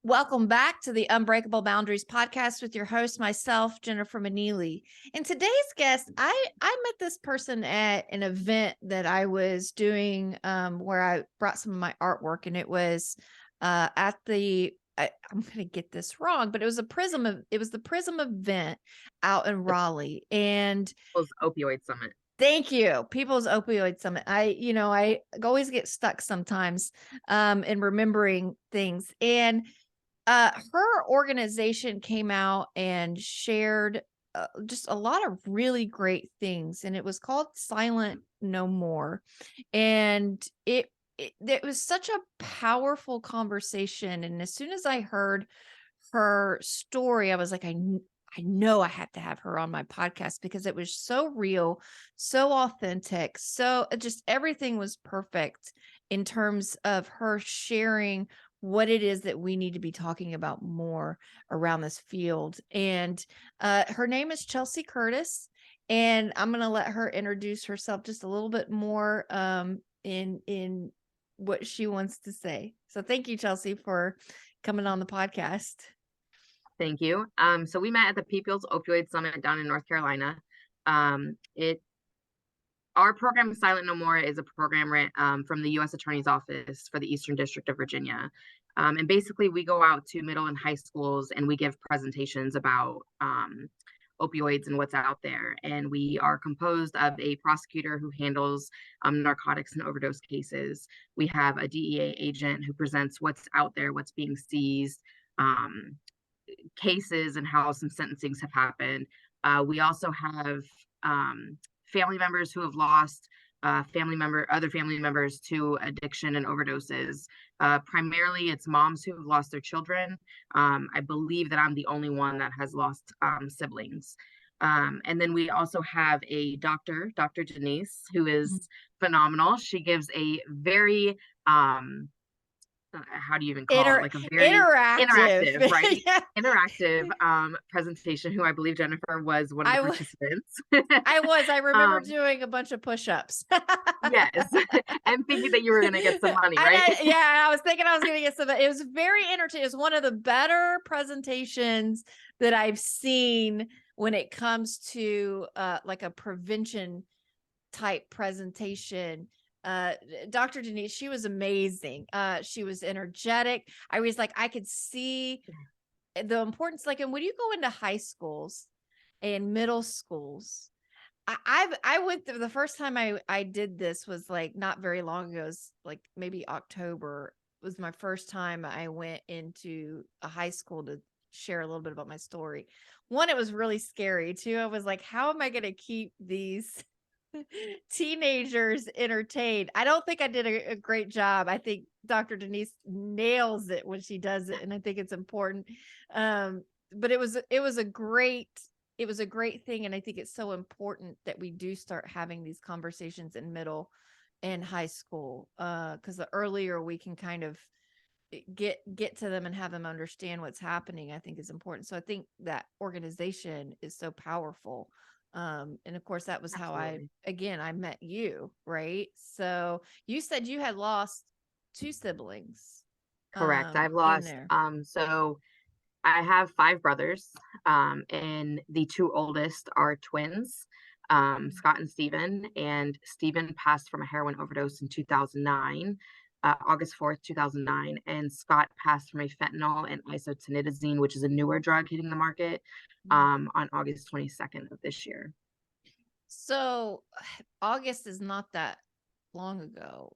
Welcome back to the Unbreakable Boundaries podcast with your host, myself, Jennifer Manili. And today's guest, I met this person at an event that I was doing where I brought some of my artwork, and it was at the I'm going to get this wrong, but it was the Prism event out in Raleigh. And Was Opioid Summit. thank you. People's Opioid Summit. I always get stuck sometimes in remembering things. And her organization came out and shared just a lot of really great things, and it was called Silent No More. And it was such a powerful conversation. And as soon as I heard her story, I was like, I know I have to have her on my podcast because it was so real, so authentic, so just everything was perfect in terms of her sharing what it is that we need to be talking about more around this field. And her name is Chelsea Curtis, and I'm going to let her introduce herself just a little bit more in what she wants to say. So thank you, Chelsea, for coming on the podcast. Thank you. So we met at the People's Opioid Summit down in North Carolina. Our program, Silent No More, is a program from the U.S. Attorney's Office for the Eastern District of Virginia. And basically, we go out to middle and high schools and we give presentations about opioids and what's out there. And we are composed of a prosecutor who handles narcotics and overdose cases. We have a DEA agent who presents what's out there, what's being seized, cases, and how some sentencings have happened. We also have family members who have lost other family members to addiction and overdoses. Primarily, it's moms who have lost their children. I believe that I'm the only one that has lost siblings. And then we also have a doctor, Dr. Denise, who is phenomenal. She gives a very how do you even call it? Like a very interactive, right? Yeah. Interactive presentation, who I believe Jennifer was one of the participants. I remember doing a bunch of push-ups. Yes. And thinking that you were going to get some money, right? I was thinking I was going to get some. It was very entertaining. It was one of the better presentations that I've seen when it comes to like a prevention type presentation. Dr. Denise, she was amazing. She was energetic. I was like, I could see the importance. Like, and when you go into high schools and middle schools, I went through the first time I did this was like not very long ago. It was like maybe October was my first time I went into a high school to share a little bit about my story. One, it was really scary. Two, I was like, how am I going to keep these teenagers entertained? I don't think I did a great job. I think Dr. Denise nails it when she does it, and I think it's important. But it was a great thing, and I think it's so important that we do start having these conversations in middle and high school, because the earlier we can kind of get to them and have them understand what's happening, I think is important. So I think that organization is so powerful. And of course, that was Absolutely. how I met you, right? So you said you had lost two siblings. Correct. I've lost, so I have 5 brothers, and the 2 oldest are twins, Scott and Stephen. And Stephen passed from a heroin overdose in 2009, August 4th, 2009. And Scott passed from a fentanyl and isotonitrazene, which is a newer drug hitting the market, on August 22nd of this year. So August is not that long ago.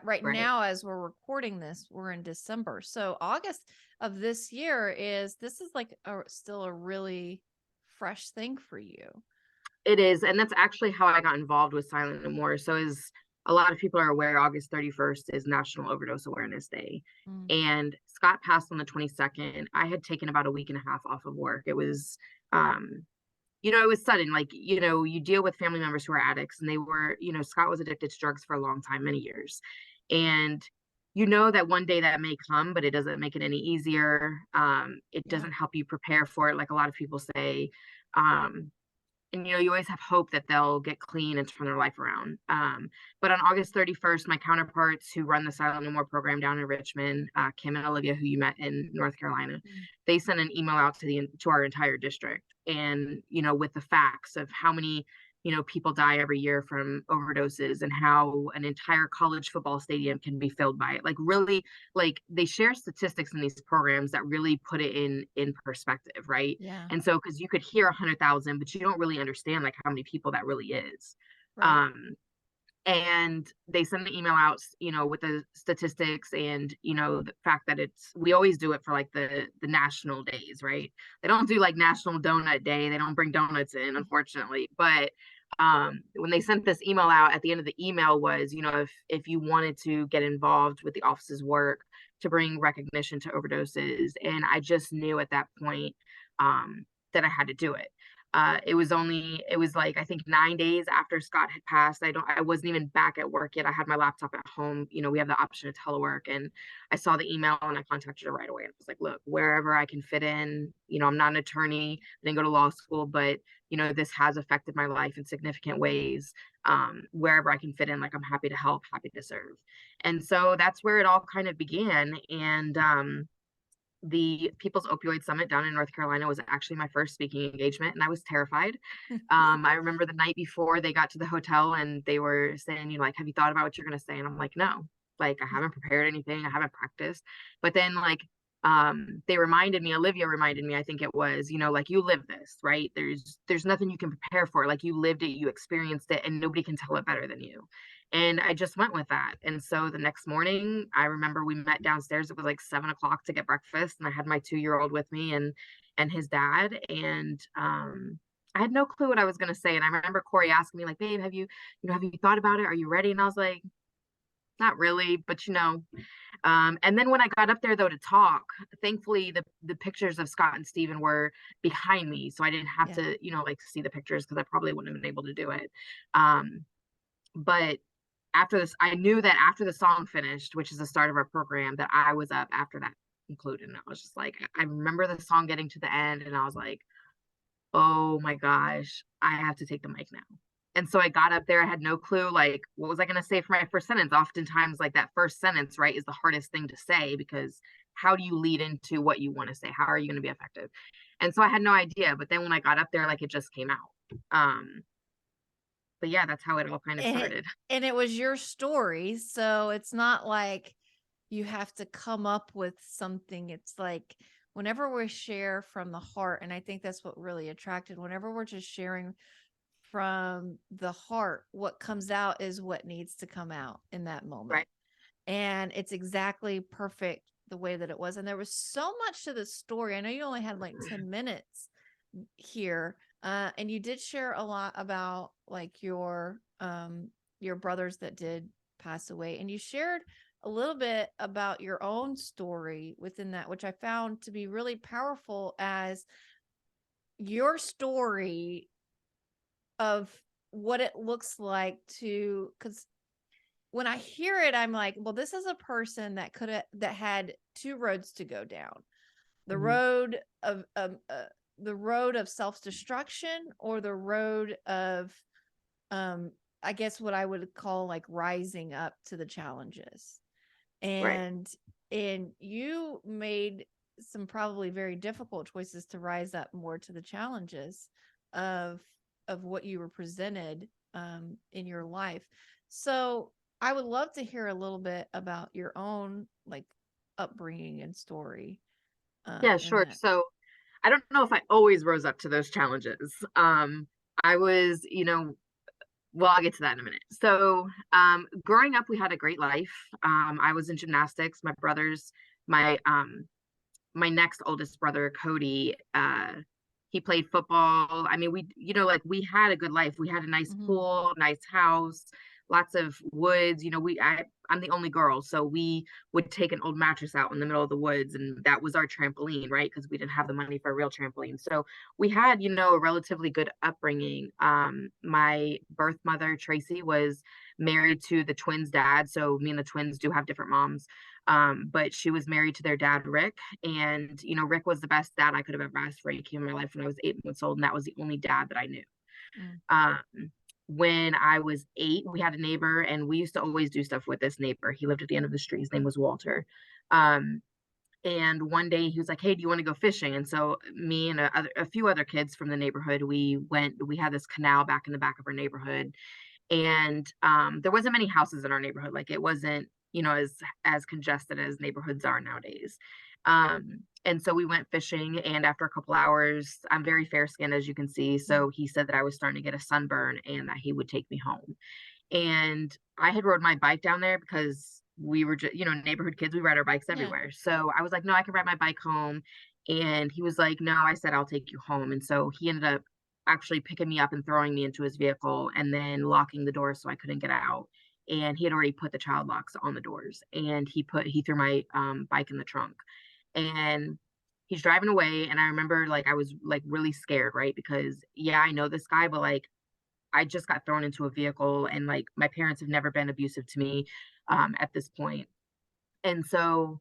Right now, as we're recording this, we're in December. So August of this year this is like still a really fresh thing for you. It is, and that's actually how I got involved with Silent No More. So as a lot of people are aware, August 31st is National Overdose Awareness Day. And Scott passed on the 22nd. I had taken about a week and a half off of work. It was it was sudden. Like, you deal with family members who are addicts, and they were, Scott was addicted to drugs for a long time, many years. And that one day that may come, but it doesn't make it any easier. It doesn't help you prepare for it. Like a lot of people say, and you always have hope that they'll get clean and turn their life around. But on August 31st, my counterparts who run the Silent No More program down in Richmond, Kim and Olivia, who you met in North Carolina, Mm. they sent an email out to our entire district, and with the facts of how many people die every year from overdoses, and how an entire college football stadium can be filled by it. Like, really, like, they share statistics in these programs that really put it in perspective, right? Yeah. And so, because you could hear 100,000, but you don't really understand like how many people that really is. Right. Um, and they send the email out, with the statistics, and the fact that we always do it for like the national days, right? They don't do like National Donut Day. They don't bring donuts in, unfortunately. But when they sent this email out, at the end of the email was, if you wanted to get involved with the office's work to bring recognition to overdoses. And I just knew at that point that I had to do it. It was like, I think 9 days after Scott had passed. I wasn't even back at work yet. I had my laptop at home. We have the option to telework, and I saw the email and I contacted her right away. And I was like, look, wherever I can fit in, I'm not an attorney, I didn't go to law school, but this has affected my life in significant ways. Wherever I can fit in, like, I'm happy to help, happy to serve. And so that's where it all kind of began. And the People's Opioid Summit down in North Carolina was actually my first speaking engagement, and I was terrified. I remember the night before they got to the hotel and they were saying, like, have you thought about what you're going to say? And I'm like, no, like, I haven't prepared anything. I haven't practiced. But then, like, they reminded me, Olivia reminded me, I think it was, like, you live this, right? There's nothing you can prepare for. Like, you lived it, you experienced it, and nobody can tell it better than you. And I just went with that. And so the next morning, I remember we met downstairs. It was like 7 o'clock to get breakfast, and I had my 2-year-old with me, and his dad. And I had no clue what I was going to say. And I remember Corey asking me, like, babe, have you thought about it? Are you ready? And I was like, not really, but and then when I got up there though to talk, thankfully the pictures of Scott and Steven were behind me, so I didn't have Yeah. to, like, see the pictures, because I probably wouldn't have been able to do it. But after this, I knew that after the song finished, which is the start of our program, that I was up after that concluded. And I was just like, I remember the song getting to the end, and I was like, oh my gosh, I have to take the mic now. And so I got up there. I had no clue, like, what was I going to say for my first sentence? Oftentimes, like, that first sentence, right, is the hardest thing to say, because how do you lead into what you want to say? How are you going to be effective? And so I had no idea. But then when I got up there, like, it just came out. But yeah, that's how it all kind of And started. it was your story, so it's not like you have to come up with something. It's like whenever we share from the heart, and I think that's what really attracted, whenever we're just sharing from the heart, what comes out is what needs to come out in that moment. Right. And it's exactly perfect the way that it was. And there was so much to the story. I know you only had like 10 minutes here. And you did share a lot about like your brothers that did pass away. And you shared a little bit about your own story within that, which I found to be really powerful, as your story of what it looks like to, because when I hear it, I'm like, well, this is a person that had two roads to go down. The Mhm. road of self-destruction, or the road of I guess what I would call like rising up to the challenges. Right. And you made some probably very difficult choices to rise up more to the challenges of what you were presented in your life. So I would love to hear a little bit about your own like upbringing and story Yeah, in sure. that. So I don't know if I always rose up to those challenges. I was, well, I'll get to that in a minute. So, growing up, we had a great life. I was in gymnastics. My brothers, my next oldest brother, Cody, he played football. I mean, like, we had a good life. We had a nice Mm-hmm. pool, nice house, lots of woods. I'm the only girl, so we would take an old mattress out in the middle of the woods, and that was our trampoline, right? Because we didn't have the money for a real trampoline. So we had, a relatively good upbringing. My birth mother, Tracy, was married to the twins' dad. So me and the twins do have different moms. But she was married to their dad, Rick. And, Rick was the best dad I could have ever asked for. He came in my life when I was 8 months old, and that was the only dad that I knew. Mm, Um, when I was 8, we had a neighbor, and we used to always do stuff with this neighbor. He lived at the end of the street. His name was Walter. Um, and one day he was like, "Hey, do you want to go fishing?" And so me and a few other kids from the neighborhood, we went. We had this canal back in the back of our neighborhood, and there wasn't many houses in our neighborhood. Like, it wasn't, as congested as neighborhoods are nowadays. And so we went fishing, and after a couple hours, I'm very fair skinned, as you can see, mm, so he said that I was starting to get a sunburn and that he would take me home. And I had rode my bike down there because we were just, neighborhood kids, we ride our bikes yeah. everywhere. So I was like, no, I can ride my bike home. And he was like, no, I said, I'll take you home. And so he ended up actually picking me up and throwing me into his vehicle and then locking the door so I couldn't get out. And he had already put the child locks on the doors, and he threw my bike in the trunk. And he's driving away, and I remember, like, I was like really scared, right? Because yeah, I know this guy, but like, I just got thrown into a vehicle, and like, my parents have never been abusive to me at this point. And so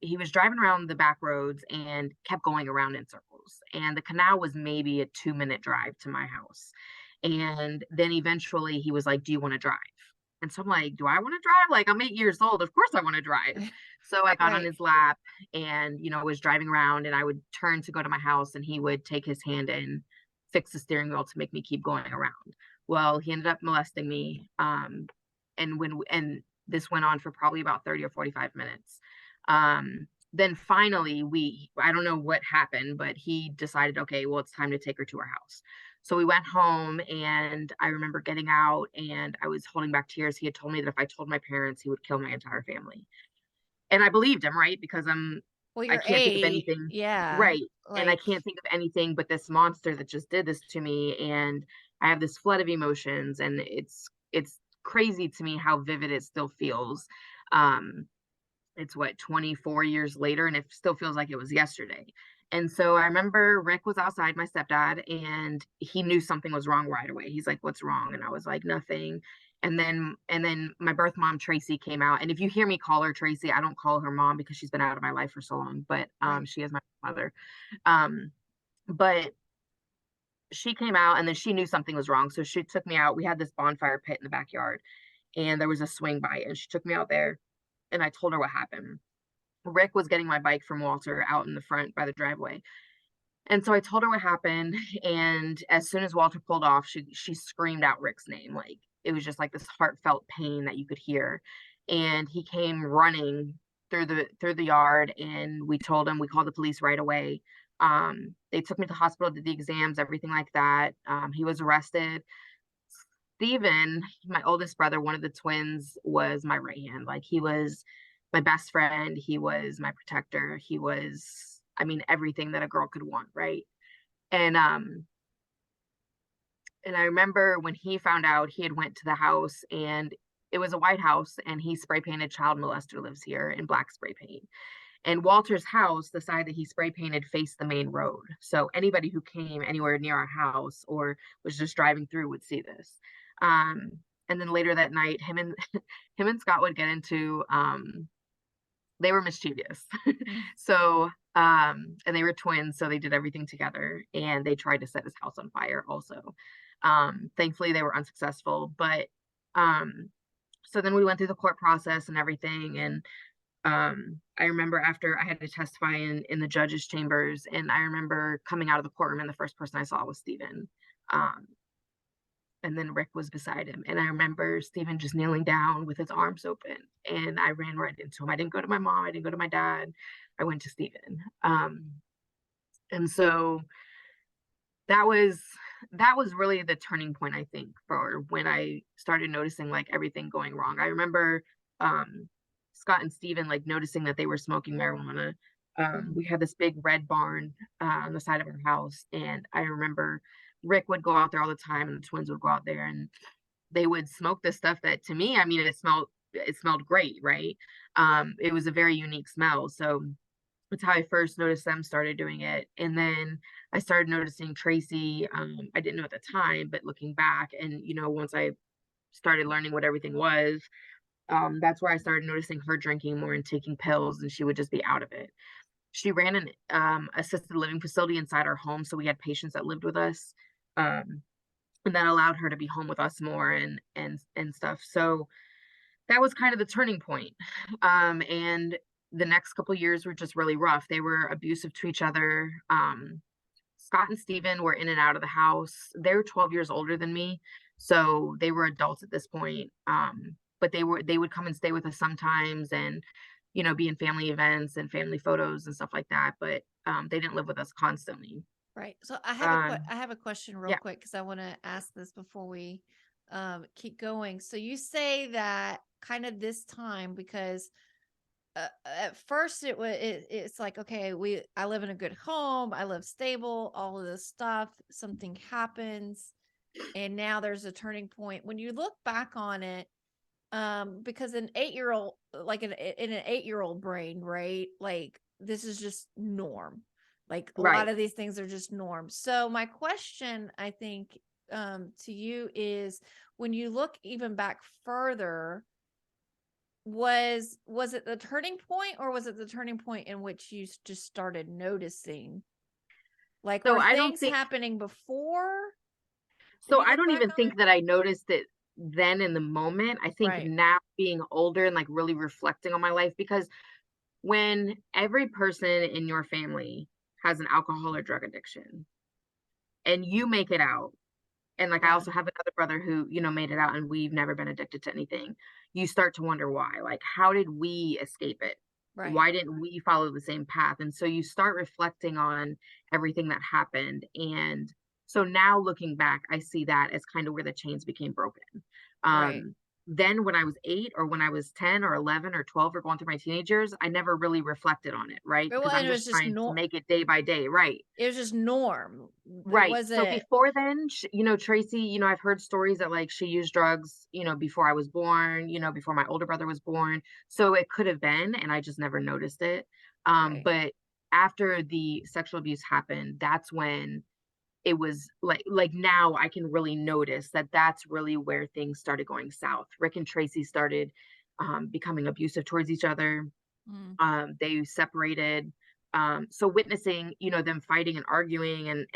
he was driving around the back roads and kept going around in circles. And the canal was maybe a 2-minute drive to my house. And then eventually he was like, "Do you want to drive?" And so I'm like, "Do I want to drive? Like, I'm 8 years old. Of course I want to drive." So I got on Right. his lap and, was driving around, and I would turn to go to my house, and he would take his hand and fix the steering wheel to make me keep going around. Well, he ended up molesting me. And this went on for probably about 30 or 45 minutes. Then finally, I don't know what happened, but he decided, okay, well, it's time to take her to her house. So we went home, and I remember getting out, and I was holding back tears. He had told me that if I told my parents, he would kill my entire family. And I believed him, right? Because Well, I you're can't think of 8. anything, Yeah. right? And I Like, can't think of anything but this monster that just did this to me. And I have this flood of emotions, and it's crazy to me how vivid it still feels. Um, it's what, 24 years later, and it still feels like it was yesterday. And so I remember Rick was outside, my stepdad, and he knew something was wrong right away. He's like, "What's wrong?" And I was like, "Nothing." And then my birth mom Tracy came out. And if you hear me call her Tracy, I don't call her mom because she's been out of my life for so long, but right. she is my mother. Um but she came out, and then she knew something was wrong. So she took me out. We had this bonfire pit in the backyard, and there was a swing by it, and she took me out there, and I told her what happened. Rick was getting my bike from Walter out in the front by the driveway. And so I told her what happened, and as soon as Walter pulled off, she screamed out Rick's name. Like, it was just like this heartfelt pain that you could hear. And he came running through the yard, and we called the police right away. They took me to the hospital, did the exams, everything like that. He was arrested. Steven, my oldest brother, one of the twins, was my right hand. Like, he was my best friend. He was my protector. He was, I mean, everything that a girl could want, right? And and I remember when he found out, he had went to the house, and it was a white house, and he spray painted "child molester lives here" in black spray paint. And Walter's house, the side that he spray painted, faced the main road. So anybody who came anywhere near our house or was just driving through would see this. Um, and then later that night, him and Scott would get into they were mischievous. Mm, So and they were twins, so they did everything together, and they tried to set his house on fire also. Thankfully they were unsuccessful, but um so then we went through the court process and everything. And I remember after I had to testify in the judge's chambers, and I remember coming out of the courtroom, and the first person I saw was Steven. Um, and then Rick was beside him. And I remember Steven just kneeling down with his arms open, and I ran right into him. I didn't go to my mom, I didn't go to my dad. I went to Steven. And so that was really the turning point, I think, for when I started noticing like everything going wrong. I remember um Scott and Steven like noticing that they were smoking marijuana. mm, We had this big red barn on the side of our house, and I remember Rick would go out there all the time, and the twins would go out there, and they would smoke this stuff that, to me, I mean, it smelled great, right? It was a very unique smell. So that's how I first noticed them started doing it. And then I started noticing Tracy. I didn't know at the time, but looking back, and once I started learning what everything was, that's where I started noticing her drinking more and taking pills, and she would just be out of it. She ran an assisted living facility inside our home, so we had patients that lived with us. Um, and that allowed her to be home with us more and stuff. So that was kind of the turning point. And the next couple years were just really rough. They were abusive to each other. Scott and Steven were in and out of the house. They were 12 years older than me, so they were adults at this point. But they would come and stay with us sometimes, and be in family events and family photos and stuff like that. But they didn't live with us constantly. Right. So Um, I have a question real yeah, quick because I want to ask this before we keep going. So you say that kind of this time because at first it's like, okay, I live in a good home, I live stable, all of this stuff, something happens, and now there's a turning point. When you look back on it, because an 8-year-old, like in an 8-year-old brain, right? Like this is just norm. Like a lot right. of these things are just norms. So my question, I think, to you is, when you look even back further, was it the turning point, or was it the turning point in which you just started noticing? Like, So were I don't things think happening before when so you I look don't back even on it? think that I noticed it then in the moment. I think Right. now being older and like really reflecting on my life, because when every person in your family has an alcohol or drug addiction and you make it out, and like I Yeah. also have another brother who, made it out and we've never been addicted to anything, you start to wonder why. Like, how did we escape it? Right. Why didn't we follow the same path? And so you start reflecting on everything that happened. And so now looking back, I see that as kind of where the chains became broken. Right. Then when I was 8 or when I was 10 or 11 or 12 or going through my teenage years, I never really reflected on it, right? Well, Because and I'm just trying to make it day by day, right? it was just norm. It Right. So wasn't before then, Tracy, I've heard stories that like she used drugs, before I was born, before my older brother was born. So it could have been, and I just never noticed it. right. But after the sexual abuse happened, that's when it was like now I can really notice that that's really where things started going south. Rick and Tracy started becoming abusive towards each other. Mm. They separated. So witnessing, them fighting and arguing and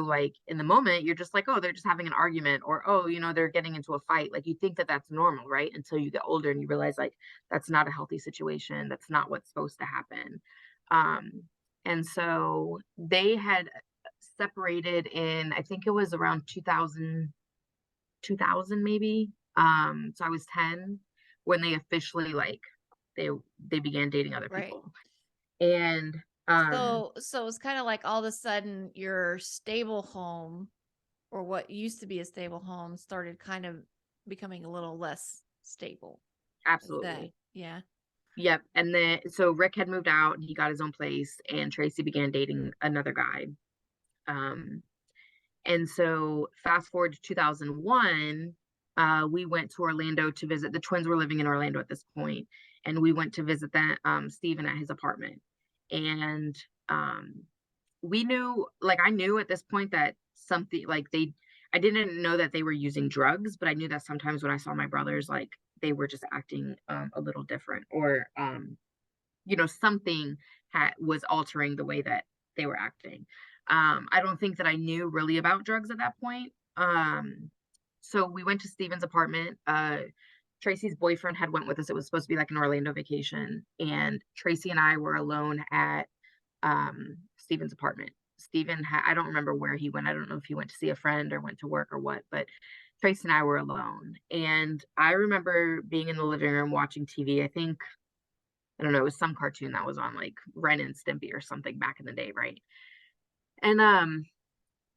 like in the moment, you're just like, oh, they're just having an argument, or oh, they're getting into a fight. Like you think that that's normal, right? Until you get older and you realize like that's not a healthy situation. That's not what's supposed to happen. Um, and so they had separated in, I think it was around 2000 maybe. So I was 10 when they officially like they they began dating other Right. people. And So it's kind of like all of a sudden your stable home, or what used to be a stable home, started kind of becoming a little less stable. Is that, absolutely. yeah. Yep. And then so Rick had moved out and he got his own place and Tracy began dating another guy. Um and so fast forward to 2001, we went to Orlando to visit. The twins were living in Orlando at this point, and we went to visit that Stephen at his apartment. And um we knew, like I knew at this point that something like I didn't know that they were using drugs, but I knew that sometimes when I saw my brothers, like they were just acting a little different, or something was altering the way that they were acting. I don't think that I knew really about drugs at that point. So we went to Steven's apartment. Tracy's boyfriend had went with us. It was supposed to be like an Orlando vacation, and Tracy and I were alone at Steven's apartment. I don't remember where he went. I don't know if he went to see a friend or went to work or what, but Tracy and I were alone. And I remember being in the living room watching TV. I don't know, it was some cartoon that was on like Ren and Stimpy or something back in the day, right? And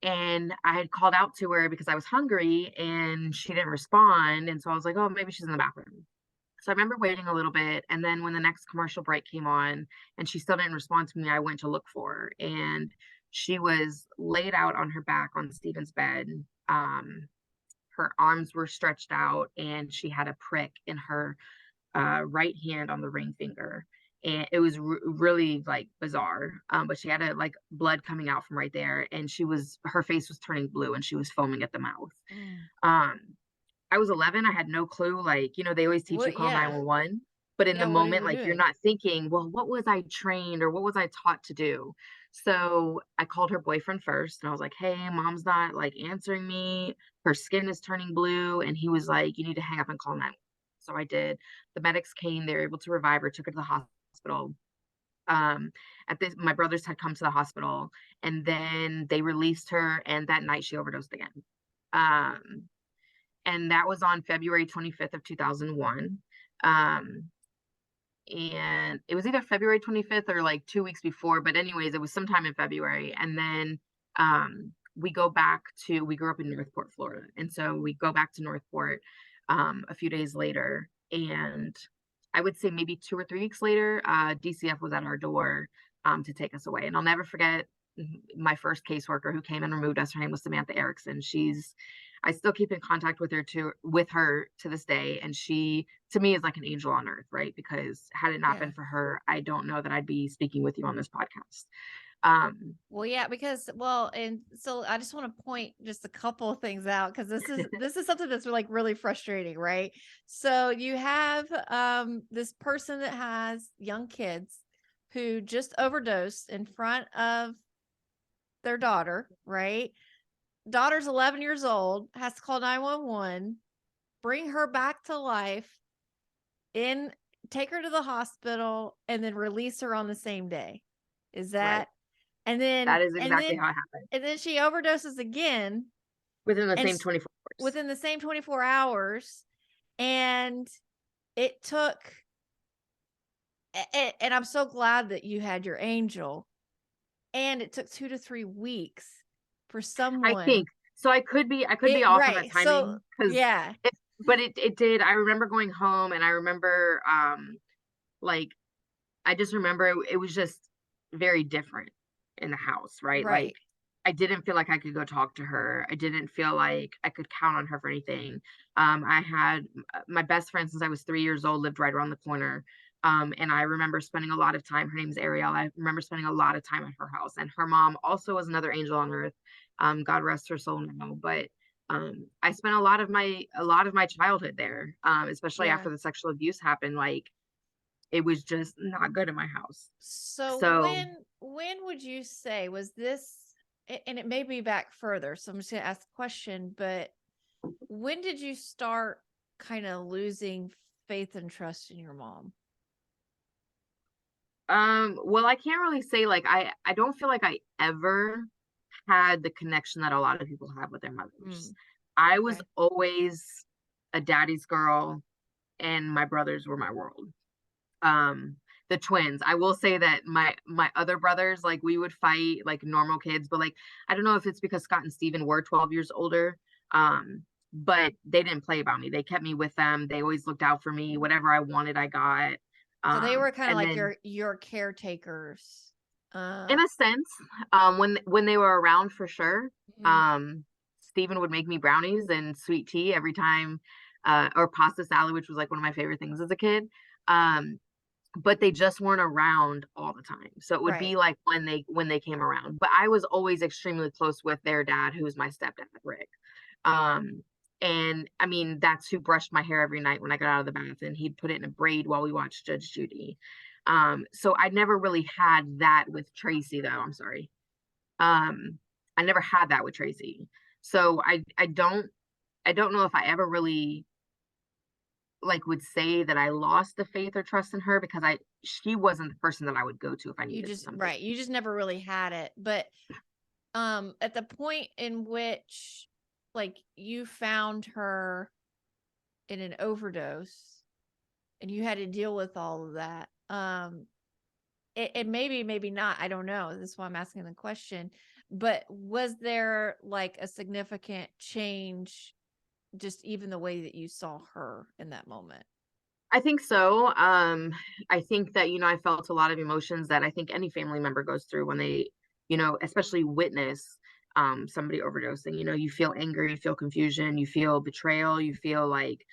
and I had called out to her because I was hungry and she didn't respond. And so I was like, oh, maybe she's in the bathroom. So I remember waiting a little bit, and then when the next commercial break came on and she still didn't respond to me, I went to look for her, and she was laid out on her back on Steven's bed. Um, her arms were stretched out, and she had a prick in her right hand on the ring finger. And it was really like bizarre. But she had like blood coming out from right there, and her face was turning blue, and she was foaming at the mouth. Mm. Um, I was 11. I had no clue. Like, they always teach you What? call Yeah. 911, But in the Yeah, what are moment, you like, you're doing? not thinking, well, what was I trained or what was I taught to do? So I called her boyfriend first and I was like, hey, mom's not like answering me. Her skin is turning blue. And he was like, you need to hang up and call 911. So I did. The medics came, they were able to revive her, took her to the hospital. Um, at this, my brothers had come to the hospital and then they released her. And that night she overdosed again. Um, and that was on February 25th of 2001. Um, and it was either February 25th or like 2 weeks before, but anyways, it was sometime in February. And then we grew up in Northport, Florida. And so we go back to Northport a few days later. And I would say maybe 2 or 3 weeks later, DCF was at our door to take us away. And I'll never forget my first caseworker who came and removed us. Her name was Samantha Erickson. I still keep in contact with her to this day. And she, to me, is like an angel on earth, right? Because had it not Yeah. been for her, I don't know that I'd be speaking with you on this podcast. Well, yeah, because and so I just want to point just a couple of things out because this is something that's like really frustrating, right? So you have this person that has young kids who just overdosed in front of their daughter, right? Daughter's 11 years old, has to call 911, bring her back to life, in take her to the hospital, and then release her on the same day. Is Right. that and then That is and exactly then how it happened. and then she overdoses again Within the and same 24 hours. within the same 24 hours, and it took and I'm so glad that you had your angel, and it took 2 to 3 weeks for I someone think so. I could be it off on that right. So, timing because yeah. it did. I remember going home and I remember like I just remember it was just very different in the house, right? Like Right. I didn't feel like I could go talk to her. I didn't feel like I could count on her for anything. I had my best friend since I was 3 years old lived right around the corner. And I remember spending a lot of time. Her name's Ariel. I remember spending a lot of time at her house. And her mom also was another angel on earth. God rest her soul now. But I spent a lot of my childhood there, especially Yeah. after the sexual abuse happened. Like it was just not good in my house. So So when would you say was this and it may be back further, so I'm just going to ask the question, but when did you start kind of losing faith and trust in your mom? well, I can't really say like I don't feel like I ever had the connection that a lot of people have with their mothers. Mm, I was okay. always a daddy's girl and my brothers were my world. Um the twins. I will say that my other brothers, like we would fight like normal kids, but like I don't know if it's because Scott and Steven were 12 years older. But they didn't play about me. They kept me with them. They always looked out for me. Whatever I wanted, I got. So they were kind of And like then your caretakers. in Uh a sense, when they were around for sure. mhm. Um, Steven would make me brownies and sweet tea every time, or pasta salad, which was like one of my favorite things as a kid. Um, but they just weren't around all the time. So it would Right. be like when they came around. But I was always extremely close with their dad, who was my stepdad, Rick. Um, and I mean, that's who brushed my hair every night when I got out of the bath, and he'd put it in a braid while we watched Judge Judy. So I never really had that with Tracy, though. I'm sorry. I never had that with Tracy. So I don't know if I ever really like would say that I lost the faith or trust in her because she wasn't the person that I would go to if I You needed just something. right. You just never really had it. But at the point in which like you found her in an overdose and you had to deal with all of that, it maybe not, I don't know, that's why I'm asking the question, but was there like a significant change, just even the way that you saw her in that moment? I think so. I think that, I felt a lot of emotions that I think any family member goes through when they, especially witness somebody overdosing. You feel anger, you feel confusion, you feel betrayal, you feel like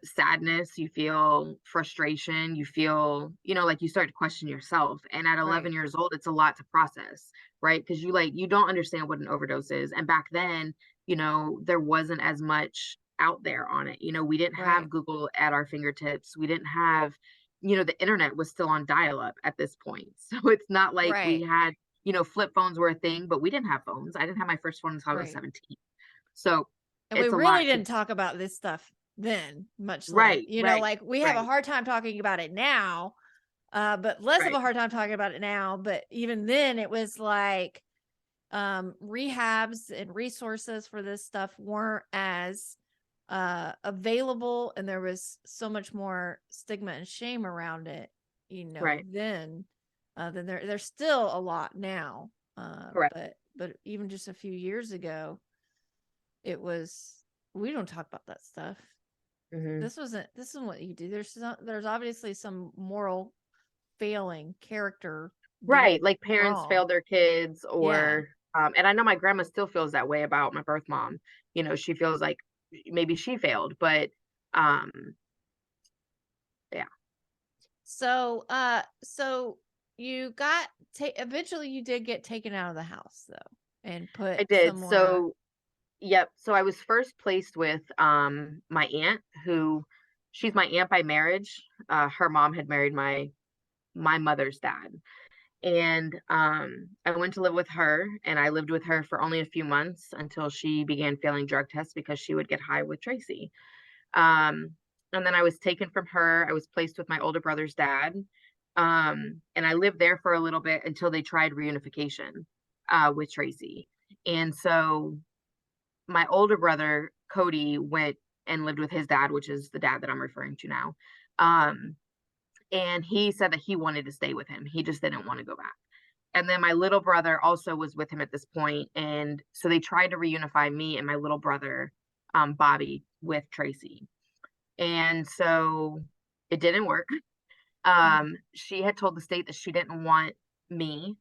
sadness, you feel frustration, you feel, like you start to question yourself. And at Right. 11 years old, it's a lot to process, right? Because you don't understand what an overdose is. And back then, there wasn't as much. out there on it. We didn't Right. have Google at our fingertips. We didn't have, the internet was still on dial-up at this point. So it's not like we Right. had, flip phones were a thing, but we didn't have phones. I didn't have my first phone until I was Right. 17. So And we it's a really lot to didn't talk about this stuff then, much less, right, right, like we have a right, hard time talking about it now, but less of right, a hard time talking about it now. But even then it was like, rehabs and resources for this stuff weren't as available, and there was so much more stigma and shame around it, right, then there's still a lot now. correct. But even just a few years ago, it was, we don't talk about that stuff. Hmm. This isn't what you do. There's obviously some moral failing, character being Right, like parents wrong. failed their kids Yeah. or and I know my grandma still feels that way about my birth mom. She feels like maybe she failed, but um yeah, So you got eventually you did get taken out of the house though and put I did. somewhere. So, yep, so I was first placed with my aunt who she's my aunt by marriage. Her mom had married my mother's dad. And I went to live with her, and I lived with her for only a few months until she began failing drug tests because she would get high with Tracy. Um, and then I was taken from her. I was placed with my older brother's dad. And I lived there for a little bit until they tried reunification with Tracy. And so my older brother, Cody, went and lived with his dad, which is the dad that I'm referring to now. Um, and he said that he wanted to stay with him. He just didn't want to go back. And then my little brother also was with him at this point, and so they tried to reunify me and my little brother, Bobby, with Tracy. And so it didn't work. Mm. She had told the state that she didn't want me,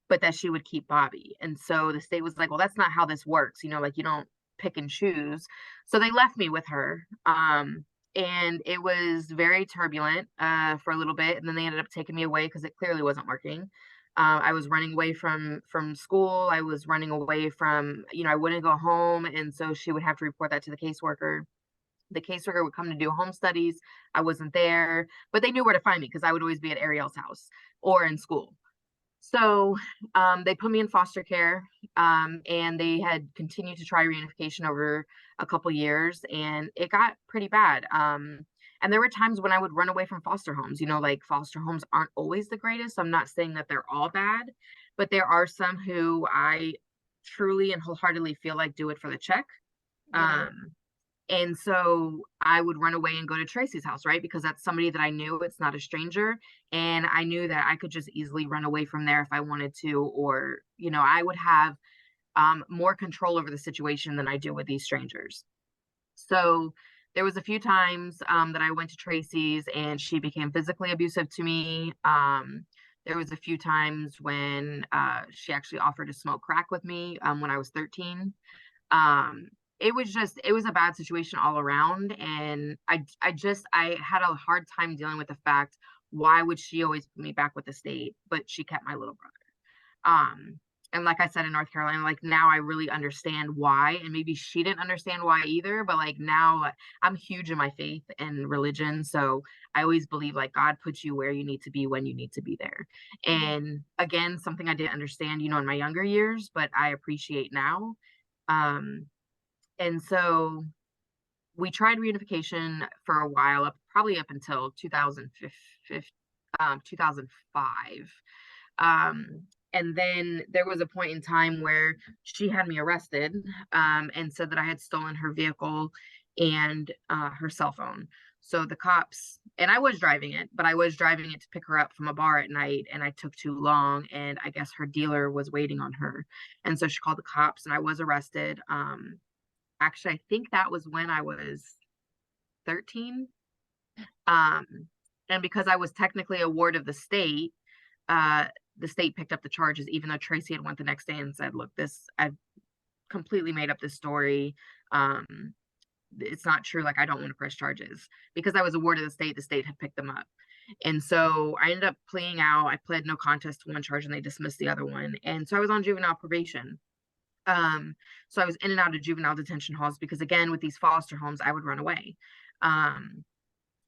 but that she would keep Bobby. And so the state was like, "Well, that's not how this works. Like you don't pick and choose." So they left me with her. And it was very turbulent for a little bit, and then they ended up taking me away because it clearly wasn't working. I was running away from school. I was running away from, I wouldn't go home, and so she would have to report that to the caseworker. The caseworker would come to do home studies. I wasn't there, but they knew where to find me because I would always be at Ariel's house or in school. So they put me in foster care, and they had continued to try reunification over a couple years, and it got pretty bad. And there were times when I would run away from foster homes. Like foster homes aren't always the greatest. I'm not saying that they're all bad, but there are some who I truly and wholeheartedly feel like do it for the check. Yeah. Um, and so I would run away and go to Tracy's house, right? Because that's somebody that I knew, it's not a stranger. And I knew that I could just easily run away from there if I wanted to, or, I would have more control over the situation than I do with these strangers. So there was a few times that I went to Tracy's and she became physically abusive to me. There was a few times when she actually offered to smoke crack with me when I was 13. um it was a bad situation all around, and I had a hard time dealing with the fact, why would she always put me back with the state, but she kept my little brother. And like I said, in North Carolina, like now I really understand why, and maybe she didn't understand why either, but like now I'm huge in my faith and religion, so I always believe like God puts you where you need to be when you need to be there. Mhm. And again, something I didn't understand, in my younger years, but I appreciate now. um and so we tried reunification for a while, probably up until 2005. Um, and then there was a point in time where she had me arrested, and said that I had stolen her vehicle and her cell phone. So the cops, and I was driving it, but I was driving it to pick her up from a bar at night, and I took too long, and I guess her dealer was waiting on her. And so she called the cops, and I was arrested. Actually, I think that was when I was 13. Um, and because I was technically a ward of uh, the state picked up the charges, even though Tracy had went the next day and said, "Look, I've completely made up this story. Um, it's not true. Like, I don't want to press charges." Because I was a ward of the state had picked them up. And so I ended up pleading out. I pled no contest to one charge and they dismissed the other one. And so I was on juvenile probation. So I was in and out of juvenile detention halls because, again, with these foster homes, I would run away. Um,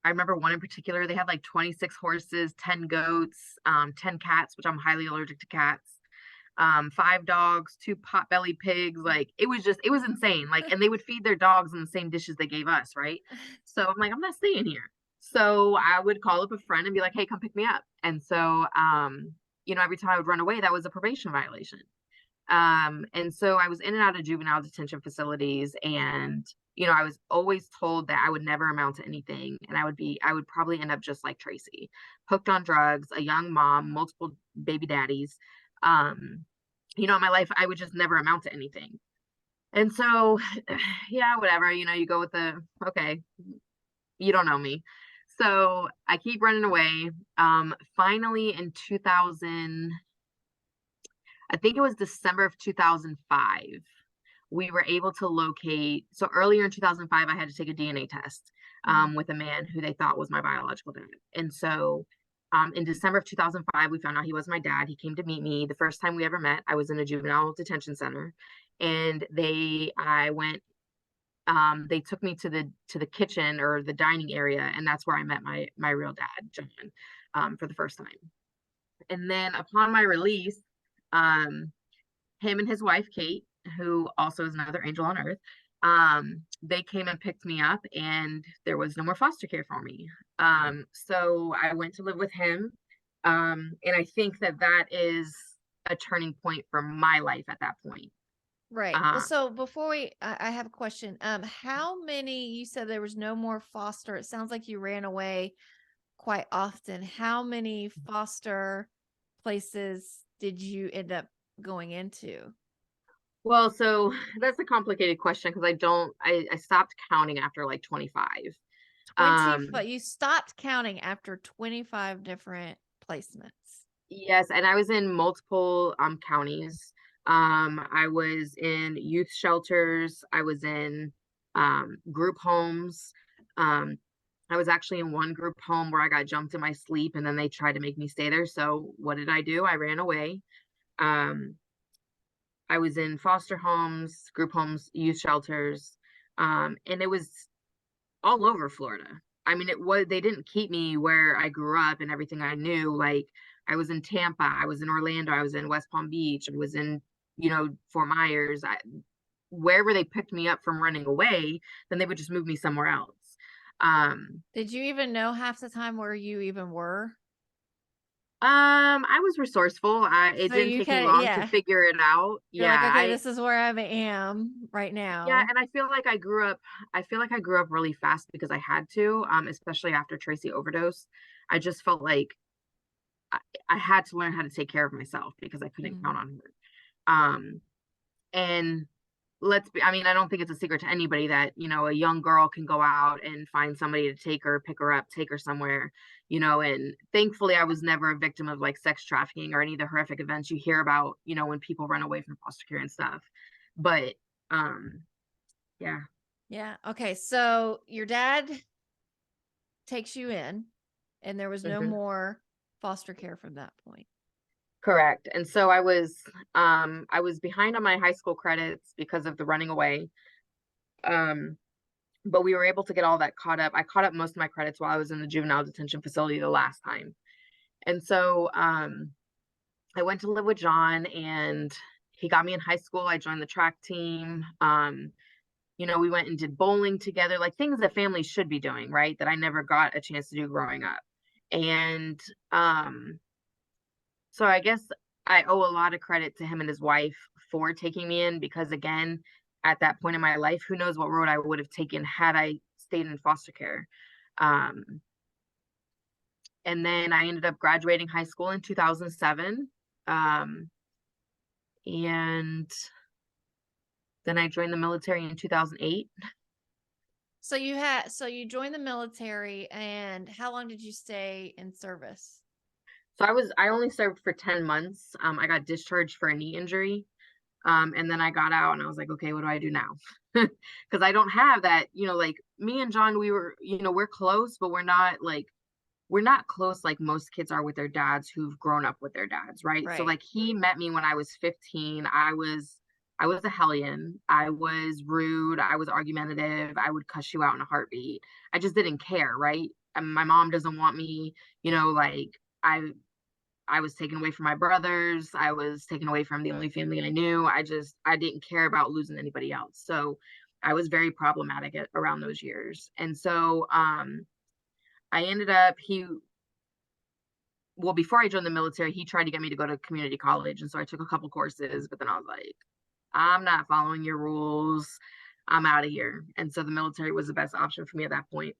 I remember one in particular, they had like 26 horses, 10 goats, 10 cats, which I'm highly allergic to cats, 5 dogs, 2 potbelly pigs. Like it was insane. Like, and they would feed their dogs in the same dishes they gave us, right? So I'm like, I'm not staying here. So I would call up a friend and be like, hey, come pick me up. And so, every time I would run away, that was a probation violation. And so I was in and out of juvenile detention facilities, and I was always told that I would never amount to anything, and I would probably end up just like Tracy, hooked on drugs, a young mom, multiple baby daddies. Um, in my life, I would just never amount to anything. And so, yeah, whatever, you go with the, okay, you don't know me. So I keep running away. Finally in 2000, I think it was December of 2005, we were able to locate. So earlier in 2005, I had to take a DNA test with a man who they thought was my biological dad. And so in December of 2005, we found out he was my dad. He came to meet me. The first time we ever met, I was in a juvenile detention center, and they took me to the kitchen or the dining area, and that's where I met my real dad, John, for the first time. And then upon my release, him and his wife, Kate, who also is another angel on earth, they came and picked me up, and there was no more foster care for me. So I went to live with him. And I think that is a turning point for my life at that point. Right. Well, so before I have a question. How many, you said there was no more foster. It sounds like you ran away quite often. How many foster places did you end up going into? Well, so that's a complicated question because I stopped counting after like 25. 25. You stopped counting after 25 different placements. Yes, and I was in multiple counties. I was in youth shelters. I was in group homes. Um, I was actually in one group home where I got jumped in my sleep, and then they tried to make me stay there. So what did I do? I ran away. Um, I was in foster homes, group homes, youth shelters, and it was all over Florida. I mean, they didn't keep me where I grew up and everything I knew. Like, I was in Tampa, I was in Orlando, I was in West Palm Beach, I was in, Fort Myers. Wherever they picked me up from running away, then they would just move me somewhere else. Did you even know half the time where you even were? I was resourceful. It So didn't you take me kind of, long to yeah. figure it out. You're Yeah, like, okay, this is where I am right yeah, now. and I feel like I grew up really fast because I had to, especially after Tracy overdosed. I just felt like I, I had to learn how to take care of myself because I couldn't count on her. And I mean, I don't think it's a secret to anybody that, a young girl can go out and find somebody to take her, pick her up, take her somewhere, and thankfully I was never a victim of like sex trafficking or any of the horrific events you hear about, when people run away from foster care and stuff. But, yeah. Yeah. Okay. So your dad takes you in, and there was no Mhm. more foster care from that point. Correct. And so I was behind on my high school credits because of the running away. Um, but we were able to get all that caught up. I caught up most of my credits while I was in the juvenile detention facility the last time. And so I went to live with John, and he got me in high school. I joined the track team. We went and did bowling together, like things that families should be doing, right? That I never got a chance to do growing up. And so I guess I owe a lot of credit to him and his wife for taking me in because, again, at that point in my life, who knows what road I would have taken had I stayed in foster care. Um, and then I ended up graduating high school in 2007. And then I joined the military in 2008. So you joined the military, and how long did you stay in service? So I only served for 10 months. I got discharged for a knee injury. And then I got out and I was like, okay, what do I do now? Because I don't have that, like me and John, we were, we're close, but we're not close like most kids are with their dads who've grown up with their dads, right? So Right. like he met me when I was 15. I was I was a hellion. I was rude. I was argumentative. I would cuss you out in a heartbeat. I just didn't care, right? And my mom doesn't want me, like I was taken away from my brothers. I was taken away from the only family I knew. I didn't care about losing anybody else. So I was very problematic around those years. And so I ended up, well, before I joined the military, he tried to get me to go to community college. And so I took a couple courses, but then I was like, I'm not following your rules. I'm out of here. And so the military was the best option for me at that point.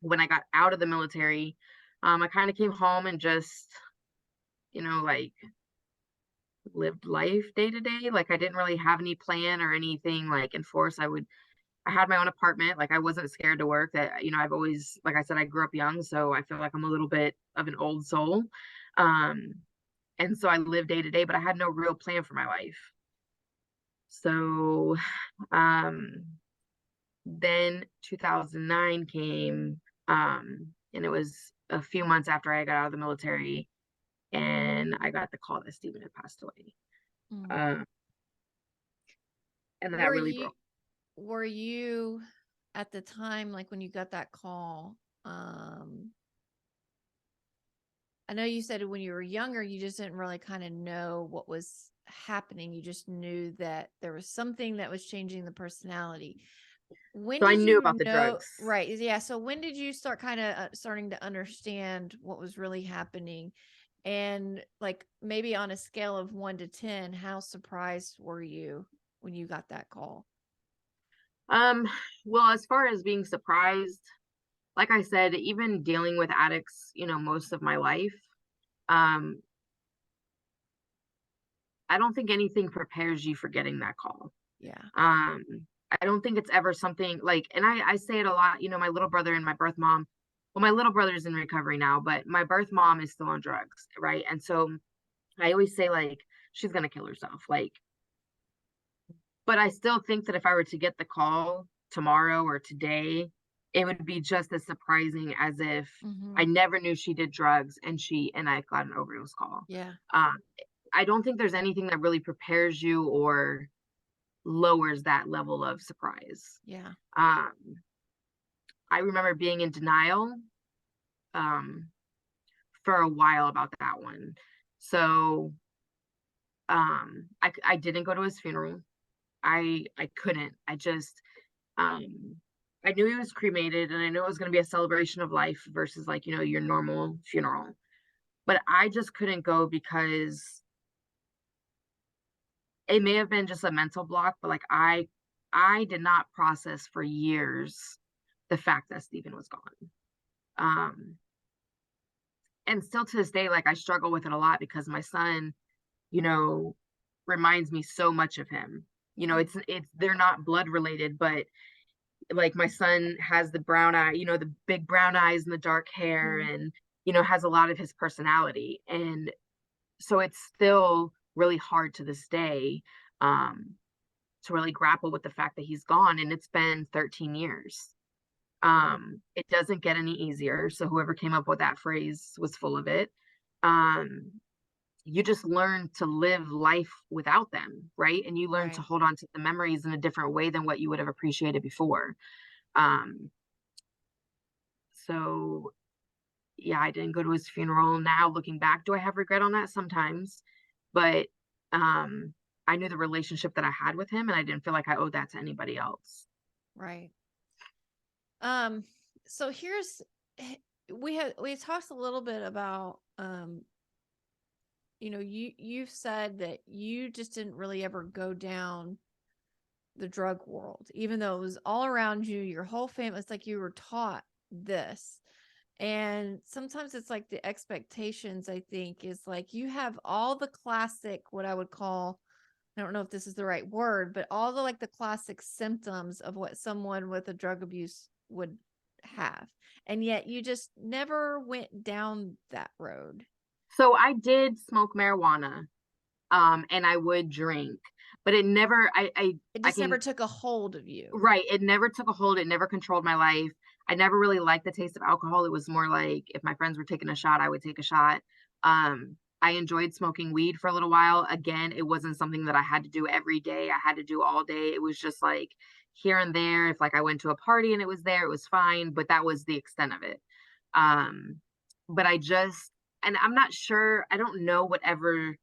When I got out of the military, I kind of came home and just, like lived life day to day. Like I didn't really have any plan or anything like enforced. I had my own apartment. Like I wasn't scared to work. That I've always, like I said, I grew up young, so I feel like I'm a little bit of an old soul. Um, and so I lived day to day, but I had no real plan for my life. So then 2009 came, and it was a few months after I got out of the military, and I got the call that Stephen had passed away. Mm. And that Were really you broke. were you at the time, like when you got that call, I know you said when you were younger, you just didn't really kind of know what was happening. You just knew that there was something that was changing the personality. When So I did knew you about the know? drugs. Right. Yeah. So when did you start kind of starting to understand what was really happening? And like maybe on a scale of 1 to 10, how surprised were you when you got that call? Well, as far as being surprised, like I said, even dealing with addicts, most of my life, um, I don't think anything prepares you for getting that call. Yeah. Um, I don't think it's ever something like, and I say it a lot, my little brother and my birth mom, well, my little brother's in recovery now, but my birth mom is still on drugs, right? And so I always say, like, she's gonna kill herself. Like, but I still think that if I were to get the call tomorrow or today, it would be just as surprising as if I Mm-hmm. never knew she did drugs and I got an overdose call. Yeah. Um, I don't think there's anything that really prepares you or lowers that level of surprise. Yeah. Um, I remember being in denial um, for a while about that one. So I didn't go to his funeral. I couldn't. Um, I knew he was cremated and I knew it was going to be a celebration of life versus like, your normal funeral. But I just couldn't go because it may have been just a mental block, but like I did not process for years the fact that Stephen was gone. Um, and still to this day, like I struggle with it a lot because my son, you know, reminds me so much of him. It's they're not blood related, but like my son has the brown eye, the big brown eyes and the dark hair Mm-hmm. and has a lot of his personality. And so it's still really hard to this day um to really grapple with the fact that he's gone and it's been 13 years. Wow. It doesn't get any easier. So whoever came up with that phrase was full of it. Um you just learn to live life without them, right? And you learn to Right. hold on to the memories in a different way than what you would have appreciated before. Um so yeah, I didn't go to his funeral. Now looking back, do I have regret on that? Sometimes. But um I knew the relationship that I had with him and I didn't feel like I owed that to anybody else. Right. Um, so here's we talked a little bit about you've said that you just didn't really ever go down the drug world, even though it was all around you, your whole family. It's like you were taught this. And sometimes it's like the expectations, I think, is like you have all the classic, what I would call, I don't know if this is the right word, but all the like the classic symptoms of what someone with a drug abuse would have. And yet you just never went down that road. So I did smoke marijuana, and I would drink, but it never It I just never can took a hold of you. right, it never took a hold, it never controlled my life. I never really liked the taste of alcohol. It was more like if my friends were taking a shot, I would take a shot. Um, I enjoyed smoking weed for a little while. Again, it wasn't something that I had to do every day. I had to do all day. It was just like here and there. If like I went to a party and it was there, it was fine, but that was the extent of it. Um, but I just, and I'm not sure, I don't know whatever,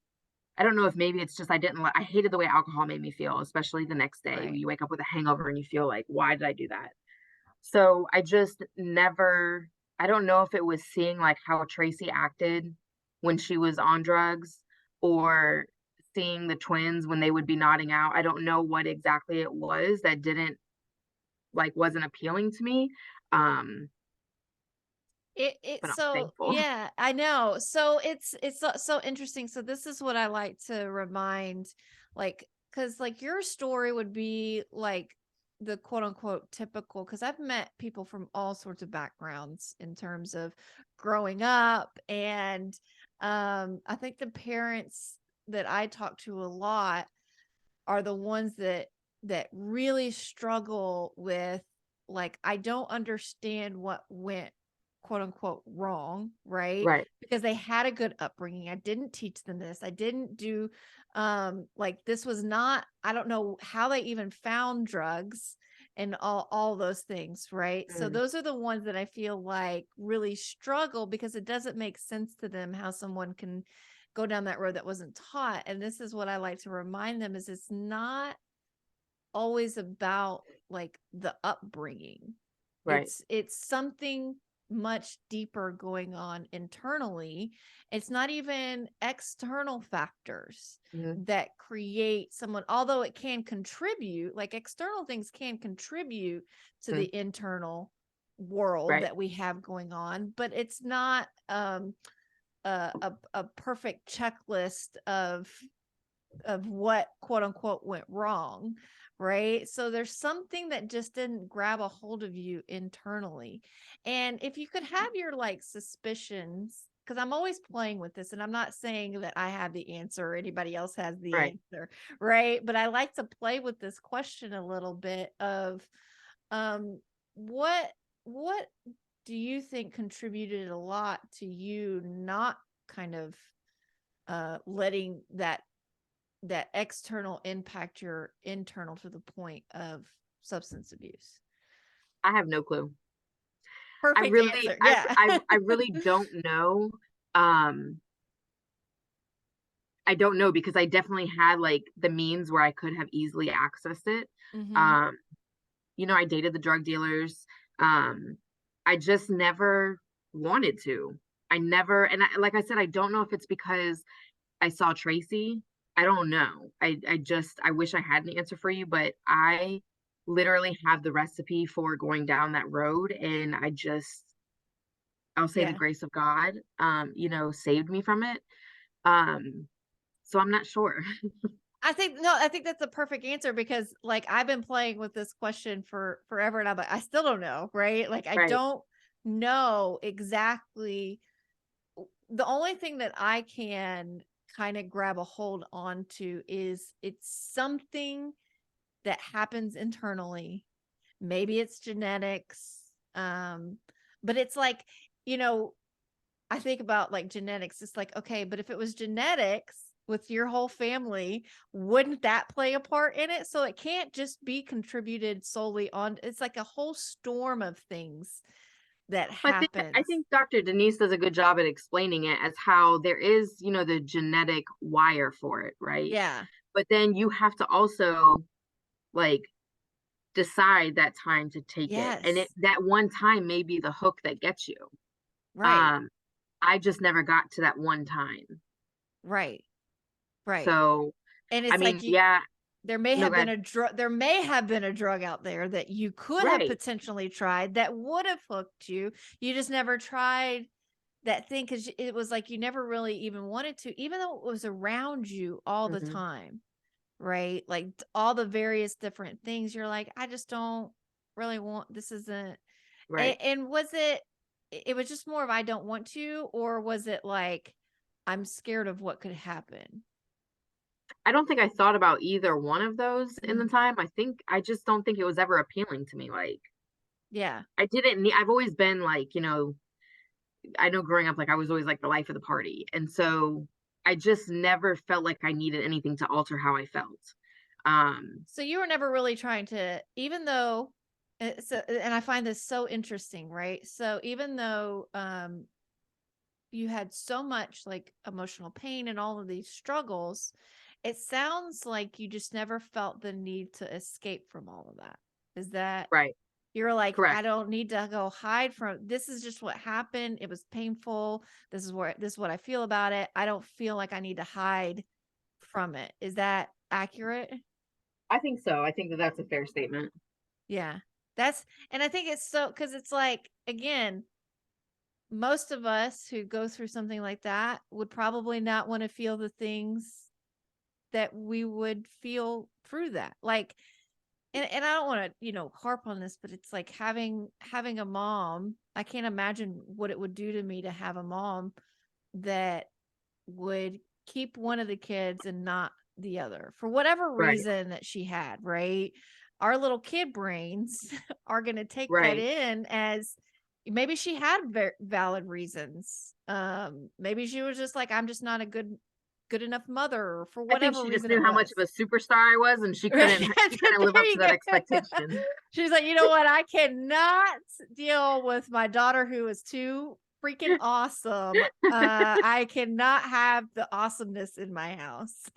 I don't know if maybe it's just I didn't I hated the way alcohol made me feel, especially the next day when Right. you wake up with a hangover and you feel like, why did I do that? So I just never, I don't know if it was seeing like how Tracy acted when she was on drugs, or seeing the twins when they would be nodding out. I don't know what exactly it was that didn't, like, wasn't appealing to me. Um, It but I'm so thankful. yeah, I know. So it's so interesting. So this is what I like to remind, like, because like your story would be like the quote unquote typical, because I've met people from all sorts of backgrounds in terms of growing up. And I think the parents that I talk to a lot are the ones that really struggle with, like, I don't understand what went quote unquote wrong, right? Right. Because they had a good upbringing. I didn't teach them this. I didn't do like, this was not, I don't know how they even found drugs and all those things, right? So Mm, those are the ones that I feel like really struggle, because it doesn't make sense to them how someone can go down that road that wasn't taught. And this is what I like to remind them, is it's not always about like the upbringing. right. It's something much deeper going on internally. It's not even external factors Mhm, that create someone, although it can contribute, like external things can contribute to mhm, the internal world right. that we have going on, but it's not a perfect checklist of what quote unquote went wrong, right? So there's something that just didn't grab a hold of you internally. And if you could have your like suspicions, because I'm always playing with this, and I'm not saying that I have the answer or anybody else has the Right. answer, right? But I like to play with this question a little bit of um what what do you think contributed a lot to you not kind of letting that external impact your internal to the point of substance abuse? I have no clue. I Perfect really, answer. Yeah. I really don't know. Um, I don't know because I definitely had like the means where I could have easily accessed it. Mhm. Um, I dated the drug dealers. Um, I just never wanted to. I never, and like I said, I don't know if it's because I saw Tracy. I don't know. I wish I had an answer for you, but I literally have the recipe for going down that road. And I'll say the Yeah. grace of God, saved me from it. Um, so I'm not sure. I think that's a perfect answer, because like I've been playing with this question for forever, and I'm like, I still don't know, right? Like I Right. don't know exactly. The only thing that I can kind of grab a hold on to is it's something that happens internally. Maybe it's genetics. Um, but it's like, you know, I think about like genetics. It's like, okay, but if it was genetics with your whole family, wouldn't that play a part in it? So it can't just be contributed solely on, it's like a whole storm of things that I happens. think Dr. Denise does a good job at explaining it as how there is, the genetic wire for it, right? Yeah. But then you have to also like decide that time to take it. And Yes. that one time may be the hook that gets you. Right. Um, I just never got to that one time. Right. Right. So, And I it's like mean, yeah, there may no, have go been ahead. a drug, there may have been a drug out there that you could have Right. potentially tried that would have hooked you. You just never tried that thing, because it was like you never really even wanted to, even though it was around you all the Hmm. time, right? Like all the various different things. You're like, I just don't really want, this isn't. Right. And was it was just more of I don't want to, or was it like I'm scared of what could happen? I don't think I thought about either one of those in the Mm, time. I just don't think it was ever appealing to me. Like, yeah. I didn't need, I've always been like, I know growing up, like I was always like the life of the party. And so I just never felt like I needed anything to alter how I felt. So you were never really trying to, even though, and I find this so interesting, right? So even though you had so much like emotional pain and all of these struggles, it sounds like you just never felt the need to escape from all of that. Is that Right. you're like, I Correct. don't need to go hide from this is just what happened. It was painful. This is what I feel about it. I don't feel like I need to hide from it. Is that accurate? I think so. I think that that's a fair statement. Yeah. And I think it's so, because it's like, again, most of us who go through something like that would probably not want to feel the things that we would feel through that. Like, and I don't want to, harp on this, but it's like having a mom. I can't imagine what it would do to me to have a mom that would keep one of the kids and not the other for whatever Right. reason that she had, right? Our little kid brains are going to take that Right. in as maybe she had valid reasons. Maybe she was just like, I'm just not a good enough mother for I think whatever she just reason knew it how much was. of a superstar I was, and Right. she couldn't live There up to you that go. expectation. She's like, you know what? I cannot deal with my daughter who is too freaking awesome. I cannot have the awesomeness in my house.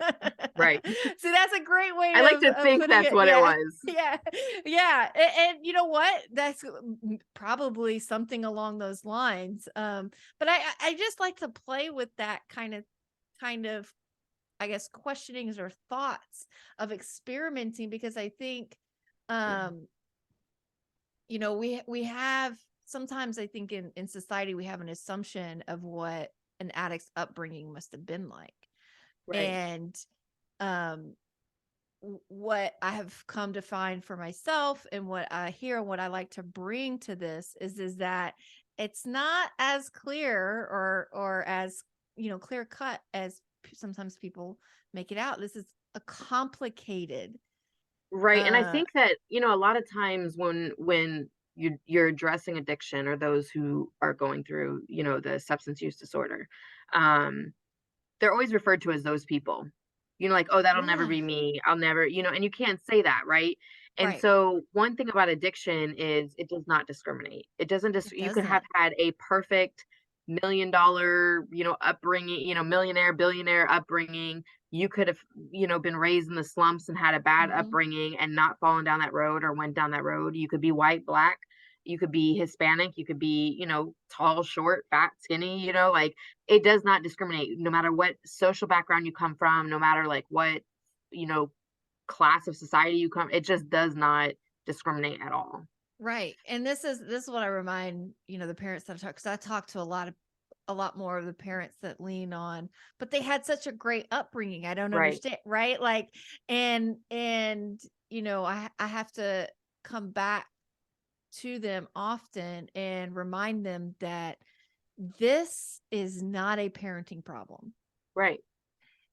Right. See, that's a great way I like to of think putting that's it. what it Yeah. was. Yeah. Yeah. And you know what? That's probably something along those lines. But I just like to play with that kind of I guess questionings or thoughts of experimenting, because I think um we have sometimes, I think in society we have an assumption of what an addict's upbringing must have been like. Right. And um what I have come to find for myself and what I hear and what I like to bring to this is that it's not as clear or as clear cut as sometimes people make it out. This is a complicated Right. And I uh think that, a lot of times when you're addressing addiction or those who are going through, the substance use disorder, um, they're always referred to as those people. Like, "Oh, that'll never yeah, be me. I'll never," and you can't say that, right? And right. so one thing about addiction is it does not discriminate. It doesn't It you could have doesn't. had a perfect $1 million, upbringing, millionaire, billionaire upbringing. You could have, been raised in the slumps and had a bad Hmm. upbringing and not fallen down that road or went down that road. You could be white, black, you could be Hispanic, you could be, tall, short, fat, skinny, like it does not discriminate no matter what social background you come from, no matter like what, you know, class of society you come, it just does not discriminate at all. Right. And this is what I remind, the parents that I talk, because I talk to a lot more of the parents that lean on, but they had such a great upbringing. I don't Right. understand, right? Like, and I have to come back to them often and remind them that this is not a parenting problem. Right.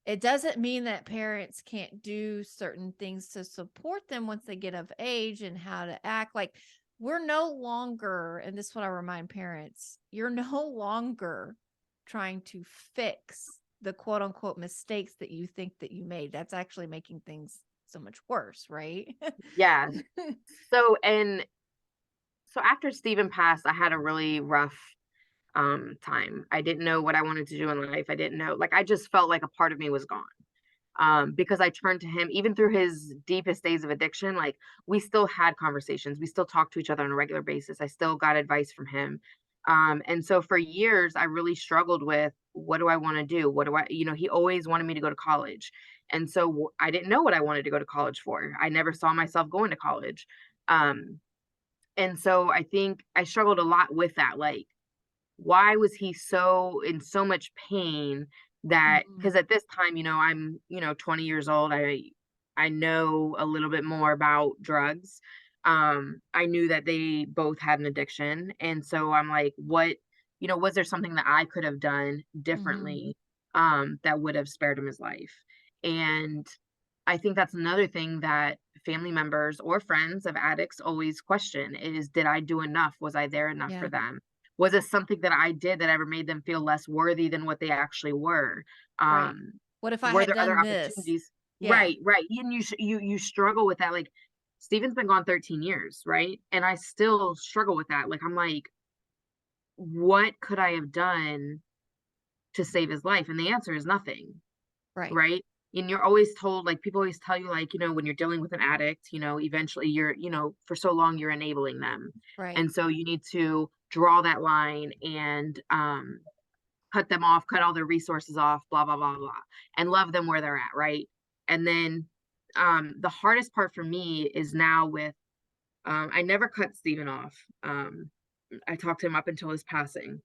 It doesn't mean that parents can't do certain things to support them once they get of age and how to act. Like, we're no longer, and this is what I remind parents, you're no longer trying to fix the quote unquote mistakes that you think that you made. That's actually making things so much worse, right? Yeah. So after Stephen passed, I had a really rough time. I didn't know what I wanted to do in life. I didn't know, like I just felt like a part of me was gone. Because I turned to him even through his deepest days of addiction. Like we still had conversations, we still talked to each other on a regular basis. I still got advice from him. And so for years, I really struggled with what do I want to do? What do I, he always wanted me to go to college. And so I didn't know what I wanted to go to college for. I never saw myself going to college. Um, and so I think I struggled a lot with that. Like, why was he so in so much pain that Mhm. because at this time, I'm, 20 years old. I know a little bit more about drugs. I knew that they both had an addiction. And so I'm like, what, was there something that I could have done Mhm. differently that would have spared him his life? And I think that's another thing that family members or friends of addicts always question is, did I do enough? Was I there enough for Yeah. them? Was it something that I did that ever made them feel less worthy than what they actually were? Right. Um, What if I were had there other done this? opportunities? Yeah. Right, right. And you struggle with that. Like Steven's been gone 13 years, right? And I still struggle with that. Like I'm like, what could I have done to save his life? And the answer is nothing, Right. right? And you're always told, like people always tell you, like, when you're dealing with an addict, eventually for so long you're enabling them. Right. And so you need to draw that line and cut them off, cut all their resources off, blah, blah, blah, blah, and love them where they're at, right? And then the hardest part for me is now with I never cut Steven off. I talked to him up until his passing.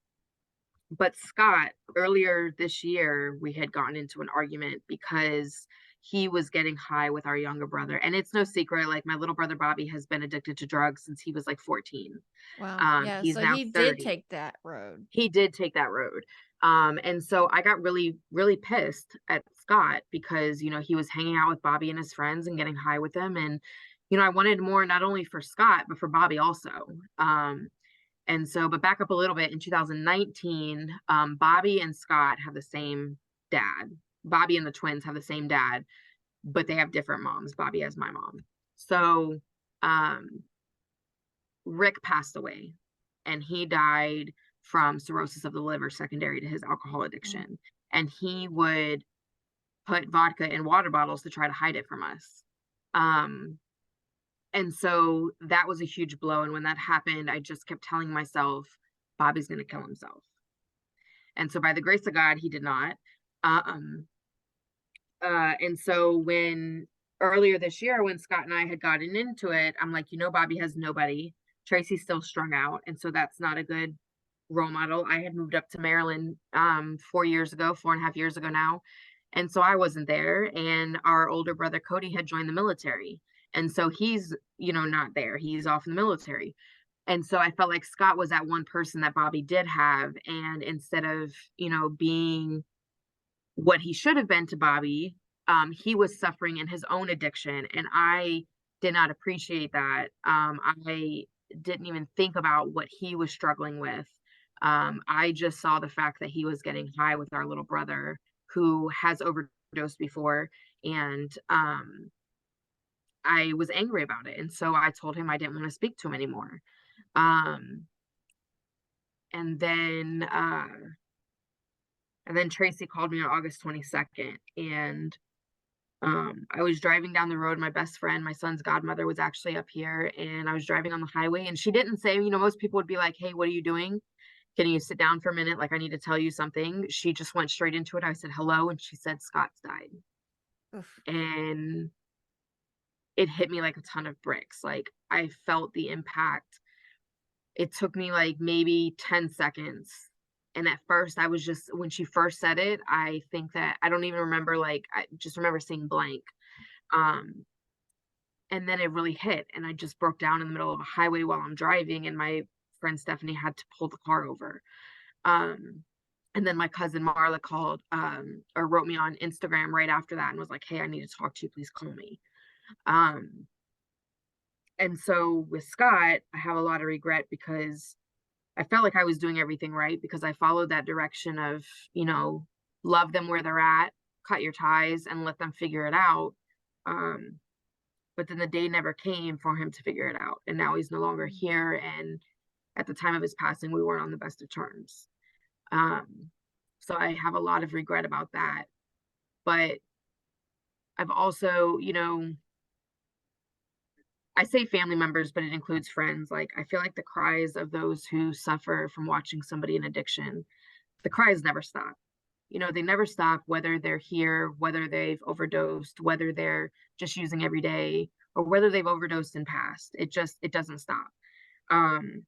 But Scott, earlier this year, we had gotten into an argument because he was getting high with our younger brother. And it's no secret, like my little brother Bobby has been addicted to drugs since he was like 14. Wow. Yeah. He's So now he did 30. take that road. He did take that road. And so I got really, really pissed at Scott because, he was hanging out with Bobby and his friends and getting high with them. And, I wanted more not only for Scott, but for Bobby also. And so, but back up a little bit, in 2019, Bobby and Scott have the same dad. Bobby and the twins have the same dad, but they have different moms. Bobby has my mom. So, um, Rick passed away and he died from cirrhosis of the liver secondary to his alcohol Mm. addiction. And he would put vodka in water bottles to try to hide it from us. Um, and so that was a huge blow. And when that happened, I just kept telling myself, Bobby's going to kill himself. And so by the grace of God, he did not. Um, and so when earlier this year, when Scott and I had gotten into it, I'm like, Bobby has nobody. Tracy's still strung out. And so that's not a good role model. I had moved up to Maryland 4 years ago, 4.5 years ago now. And so I wasn't there. And our older brother Cody had joined the military. And so he's, not there. He's off in the military. And so I felt like Scott was that one person that Bobby did have. And instead of, being what he should have been to Bobby, he was suffering in his own addiction. And I did not appreciate that. I didn't even think about what he was struggling with. I just saw the fact that he was getting high with our little brother who has overdosed before. And I was angry about it. And so I told him I didn't want to speak to him anymore. Um, and then Tracy called me on August 22nd, and I was driving down the road. My best friend, my son's godmother, was actually up here, and I was driving on the highway. And she didn't say, most people would be like, "Hey, what are you doing? Can you sit down for a minute? Like, I need to tell you something." She just went straight into it. I said, "Hello," and she said, "Scott's died." Oof. And it hit me like a ton of bricks. Like, I felt the impact. It took me like maybe 10 seconds. And at first, I was just, when she first said it, I think that I don't even remember, like, I just remember seeing blank. Um, and then it really hit. And I just broke down in the middle of a highway while I'm driving. And my friend Stephanie had to pull the car over. Um, and then my cousin Marla called or wrote me on Instagram right after that and was like, "Hey, I need to talk to you. Please call me." Um, and so with Scott, I have a lot of regret because I felt like I was doing everything right because I followed that direction of, love them where they're at, cut your ties, and let them figure it out. Um, but then the day never came for him to figure it out. And now he's no longer here. And at the time of his passing, we weren't on the best of terms. Um, so I have a lot of regret about that. But I've also, I say family members, but it includes friends. Like, I feel like the cries of those who suffer from watching somebody in addiction, the cries never stop. They never stop, whether they're here, whether they've overdosed, whether they're just using every day, or whether they've overdosed in past. It doesn't stop. Um,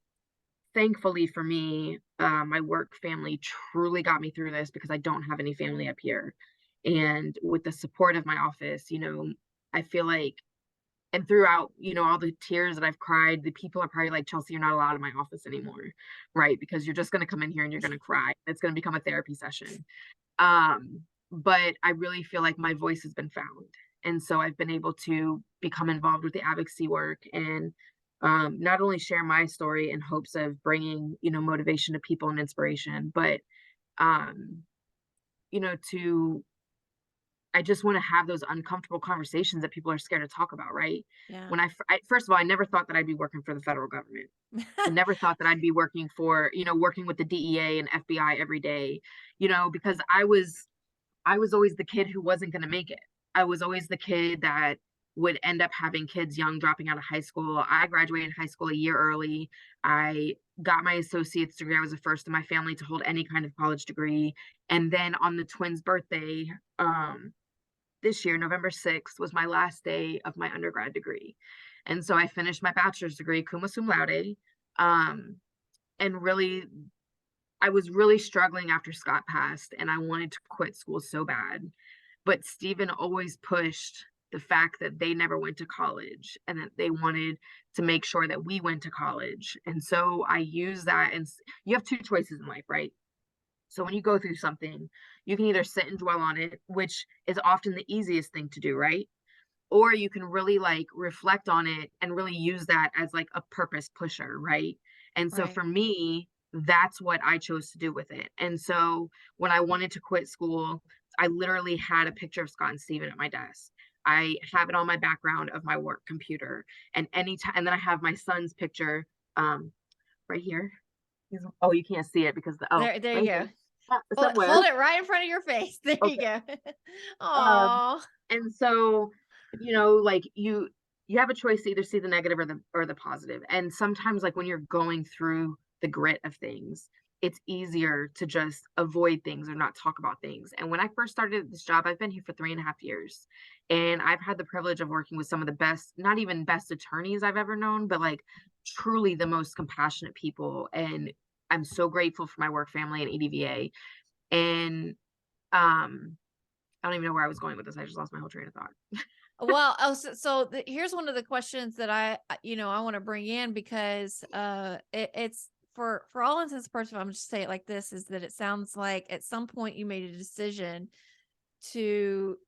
Thankfully for me, my work family truly got me through this because I don't have any family up here. And with the support of my office, I feel like, and throughout, all the tears that I've cried, the people are probably like, "Chelsea, you're not allowed in my office anymore," right? Because you're just going to come in here and you're going to cry. It's going to become a therapy session. But I really feel like my voice has been found. And so I've been able to become involved with the advocacy work and not only share my story in hopes of bringing, motivation to people and inspiration, but, um, to I just want to have those uncomfortable conversations that people are scared to talk about, right? Yeah. When first of all, I never thought that I'd be working for the federal government. I never thought that I'd be working for, working with the DEA and FBI every day, because I was always the kid who wasn't going to make it. I was always the kid that would end up having kids young dropping out of high school. I graduated high school a year early. I got my associate's degree. I was the first in my family to hold any kind of college degree. And then on the twins' birthday, this year, November 6th, was my last day of my undergrad degree. And so I finished my bachelor's degree, cum laude. Um, and really, I was really struggling after Scott passed, and I wanted to quit school so bad. But Stephen always pushed the fact that they never went to college and that they wanted to make sure that we went to college. And so I use that. And you have two choices in life, right? So when you go through something, you can either sit and dwell on it, which is often the easiest thing to do, right? Or you can really like reflect on it and really use that as like a purpose pusher, right? And so Right. for me, that's what I chose to do with it. And so when I wanted to quit school, I literally had a picture of Scott and Steven at my desk. I have it on my background of my work computer. And anytime, and then I have my son's picture right here. Oh, you can't see it because There right you go. here. Somewhere. Hold it right in front of your face. There you Okay. go. Um, Oh. and so, like you have a choice to either see the negative or the positive. And sometimes like when you're going through the grit of things, it's easier to just avoid things or not talk about things. And when I first started this job, I've been here for 3.5 years. And I've had the privilege of working with some of the best, not even best attorneys I've ever known, but like truly the most compassionate people. And I'm so grateful for my work family and EDVA. And I don't even know where I was going with this. I just lost my whole train of thought. Well, here's one of the questions that I want to bring in because it's for all intents and purposes. I'm just say it like this: is that it sounds like at some point you made a decision to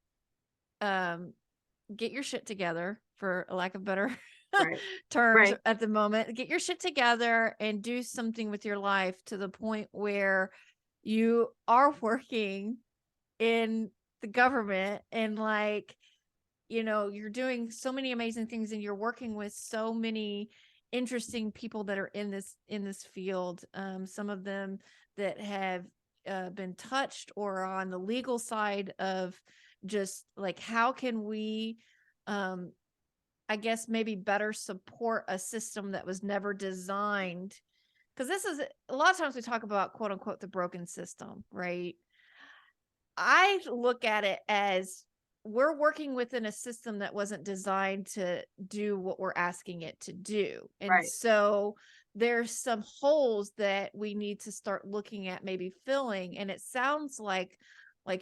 um get your shit together, for a lack of better Right. terms Right. at the moment. Get your shit together and do something with your life to the point where you are working in the government and you're doing so many amazing things and you're working with so many interesting people that are in this field. Some of them that have been touched or on the legal side of just like how can we um I guess maybe better support a system that was never designed, because this is a lot of times we talk about quote unquote the broken system, right? I look at it as we're working within a system that wasn't designed to do what we're asking it to do. And Right. so there's some holes that we need to start looking at maybe filling. And it sounds like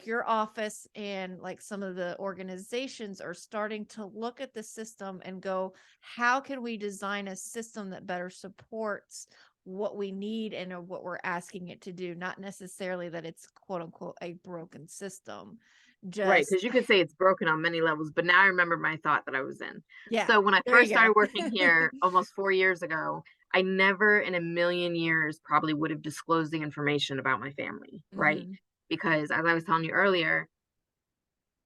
your office and like some of the organizations are starting to look at the system and go, how can we design a system that better supports what we need and what we're asking it to do, not necessarily that it's quote unquote a broken system. Right. Just Because you could say it's broken on many levels, but now I remember my thought that I was in. yeah, So when I there first you started working go. here almost 4 years ago, I never in a million years probably would have disclosed the information about my family. Right. Mhm. Because as I was telling you earlier,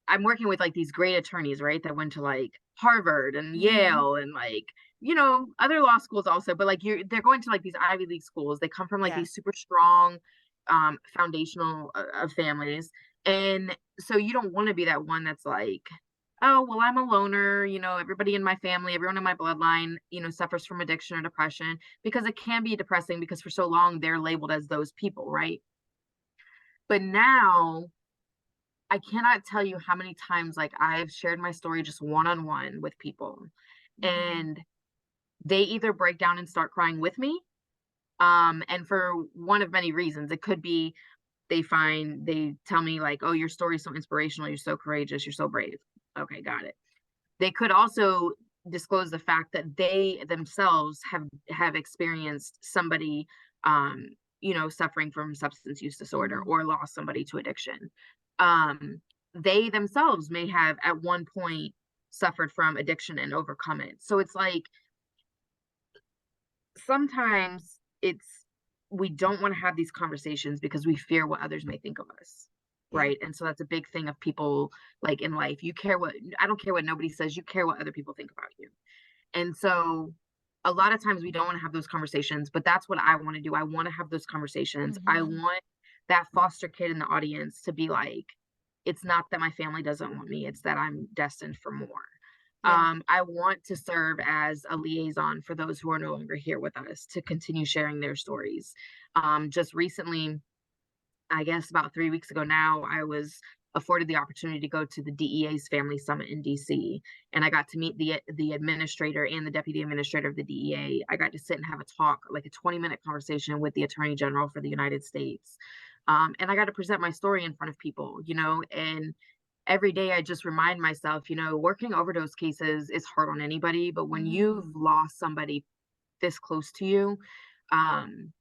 I'm working with like these great attorneys, right? That went to like Harvard and Mhm. Yale and like, other law schools also, but like they're going to like these Ivy League schools. They come from like Yeah. these super strong foundational of families. And so you don't want to be that one that's like, oh, well, I'm a loner, everybody in my family, everyone in my bloodline, suffers from addiction or depression, because it can be depressing because for so long they're labeled as those people, right? But now I cannot tell you how many times like I've shared my story just one-on-one with people, Mhm. and they either break down and start crying with me, and for one of many reasons. It could be they tell me like, "Oh, your story's so inspirational, you're so courageous, you're so brave." Okay, got it. They could also disclose the fact that they themselves have experienced somebody, suffering from substance use disorder Mhm. or lost somebody to addiction. Um, they themselves may have at one point suffered from addiction and overcome it. So it's like sometimes we don't want to have these conversations because we fear what others may think of us. Yeah. Right. And so that's a big thing of people like in life. I don't care what nobody says, you care what other people think about you. And so a lot of times we don't want to have those conversations, but that's what I want to do. I want to have those conversations. I Mm-hmm. want that foster kid in the audience to be like, it's not that my family doesn't want me, it's that I'm destined for more. Yeah. I want to serve as a liaison for those who are no longer here with us to continue sharing their stories. Just recently, I guess about 3 weeks ago now, I was afforded the opportunity to go to the DEA's Family Summit in DC, and I got to meet the administrator and the deputy administrator of the DEA. I got to sit and have a talk, like a 20-minute conversation with the Attorney General for the United States. And I got to present my story in front of people, and every day I just remind myself, working overdose cases is hard on anybody, but when Mm-hmm. you've lost somebody this close to you, um,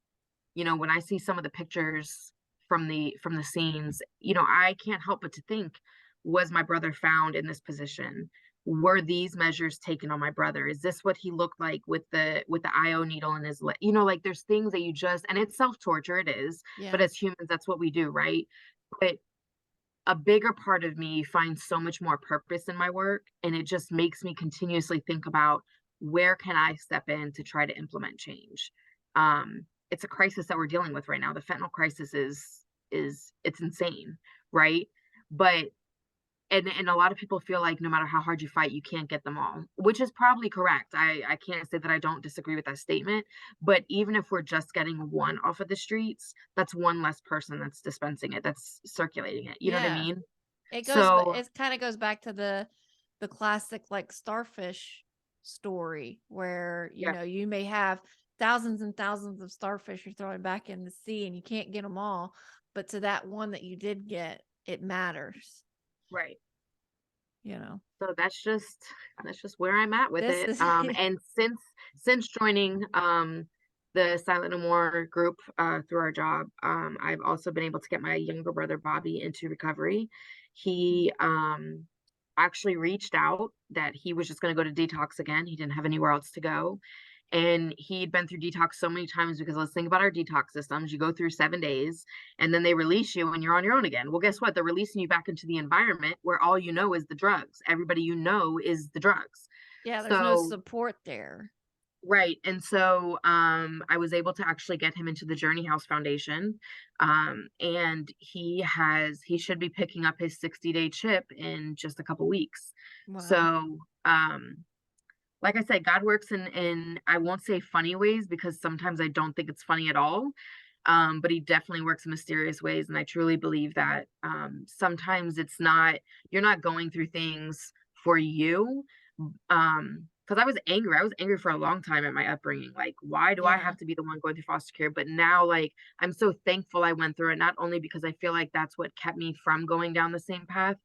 when I see some of the pictures from the scenes, I can't help but to think, was my brother found in this position? Were these measures taken on my brother? Is this what he looked like with the IO needle in his leg? Like there's things that you just, and it's self-torture, it is, but Yeah. as humans, that's what we do, right? But a bigger part of me finds so much more purpose in my work, and it just makes me continuously think about where can I step in to try to implement change. It's a crisis that we're dealing with right now. The fentanyl crisis is it's insane, right? But and a lot of people feel like no matter how hard you fight, you can't get them all, which is probably correct. I can't say that I don't disagree with that statement, but even if we're just getting one off of the streets, that's one less person that's dispensing it, that's circulating it. You know what I Yeah. mean? It goes, So it kind of goes back to the classic like starfish story where, yeah, you may have thousands and thousands of starfish you're throwing back in the sea and you can't get them all, but to that one that you did get, it matters, right. you know. So that's just where I'm at with This it. is And since joining the Silent No More group through our job, I've also been able to get my younger brother Bobby into recovery. He actually reached out that he was just going to go to detox again. He didn't have anywhere else to go. And he'd been through detox so many times because let's think about our detox systems. You go through 7 days and then they release you and you're on your own again. Well, guess what? They're releasing you back into the environment where all you know is the drugs. Everybody you know is the drugs. yeah, there's no So, support there. right. And so I was able to actually get him into the Journey House Foundation. And he should be picking up his 60-day chip in just a couple weeks. Wow. So like I said, God works in I won't say funny ways because sometimes I don't think it's funny at all. But he definitely works in mysterious ways. And I truly believe that sometimes you're not going through things for you. Because I was angry. I was angry for a long time at my upbringing. Like, why do I Yeah. have to be the one going through foster care? But now, like, I'm so thankful I went through it, not only because I feel like that's what kept me from going down the same path,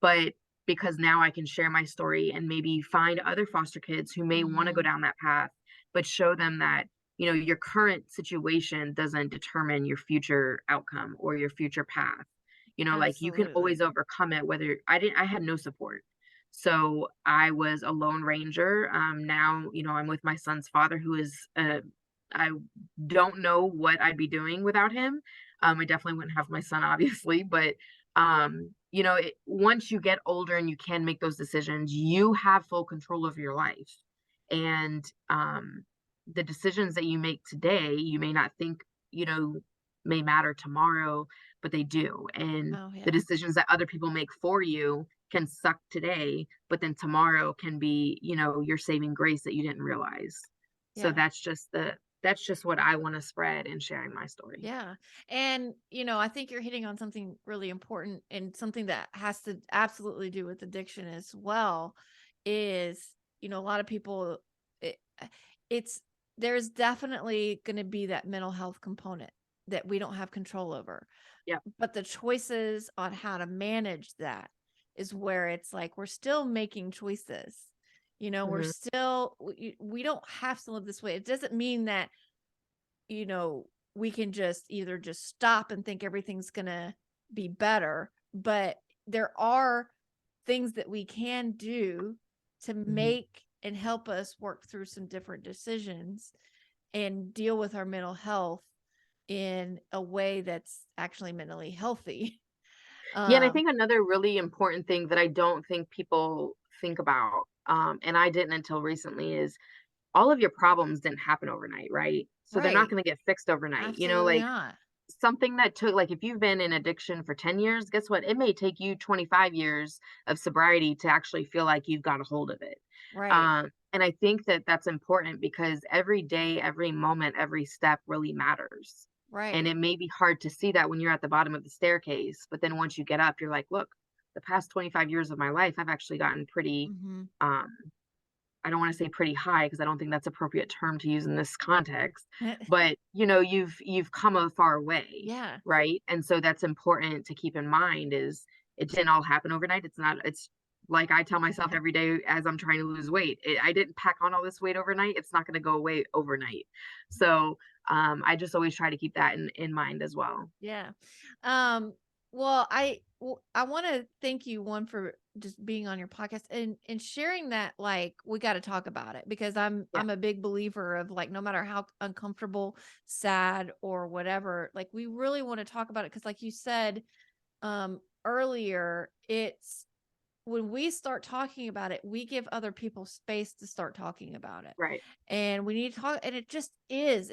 but because now I can share my story and maybe find other foster kids who may want to go Hmm. down that path, but show them that your current situation doesn't determine your future outcome or your future path. Like you can Absolutely. always overcome it. Whether I had no support. So I was a lone ranger. Now, I'm with my son's father, who is, I don't know what I'd be doing without him. I definitely wouldn't have my son, obviously, but once you get older and you can make those decisions, you have full control of your life. And the decisions that you make today, you may not think, may matter tomorrow, but they do. And Oh the yeah. decisions that other people make for you can suck today, but then tomorrow can be, your saving grace that you didn't realize. So Yeah. that's just what I want to spread in sharing my story. Yeah. And, I think you're hitting on something really important and something that has to absolutely do with addiction as well is, a lot of people, it, it's, there's definitely going to be that mental health component that we don't have control over. Yeah. But the choices on how to manage that is where it's like we're still making choices. We're Hmm. still, we don't have to live this way. It doesn't mean that we can just stop and think everything's going to be better. But there are things that we can do to Hmm. make and help us work through some different decisions. and deal with our mental health in a way that's actually mentally healthy. Yeah, and I Um, think another really important thing that I don't think people think about, and I didn't until recently, is all of your problems didn't happen overnight, right? So they're not right. going to get fixed overnight. Absolutely Like not. something that took, like, if you've been in addiction for 10 years, guess what? It may take you 25 years of sobriety to actually feel like you've got a hold of it. Right. And I think that that's important because every day, every moment, every step really matters. And Right. it may be hard to see that when you're at the bottom of the staircase, but then once you get up, you're like, look, the past 25 years of my life, I've actually gotten pretty, Hmm. um, I don't want to say pretty high because I don't think that's appropriate term to use in this context, but you've come a far way, Yeah. right? And so that's important to keep in mind is it didn't all happen overnight. It's like I tell myself every day as I'm trying to lose weight. I didn't pack on all this weight overnight. It's not going to go away overnight. So I just always try to keep that in mind as well. Yeah. Um, I want to thank you one for just being on your podcast and sharing that like we got to talk about it because Yeah. I'm a big believer of like no matter how uncomfortable, sad or whatever, like we really want to talk about it because like you said earlier, it's when we start talking about it, we give other people space to start talking about it. Right. And we need to talk and it just is.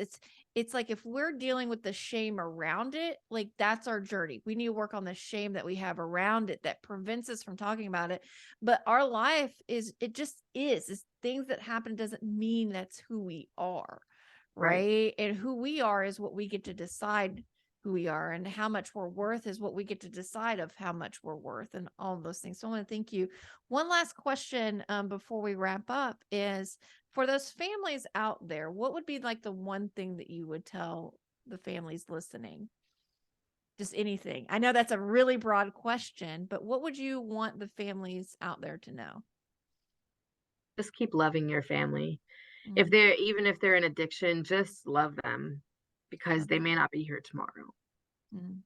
It's like if we're dealing with the shame around it, like that's our journey. We need to work on the shame that we have around it that prevents us from talking about it. But our life is it just is. It's things that happen doesn't mean that's who we are. Right. Right? And who we are is what we get to decide who we are and how much we're worth is what we get to decide of how much we're worth and all of those things. So I want to thank you. One last question before we wrap up is for those families out there, what would be like the one thing that you would tell the families listening? Just anything. I know that's a really broad question, but what would you want the families out there to know? Just keep loving your family. If Mm, they're even if they're in addiction, just love them because love they that. may not be here tomorrow. Mm.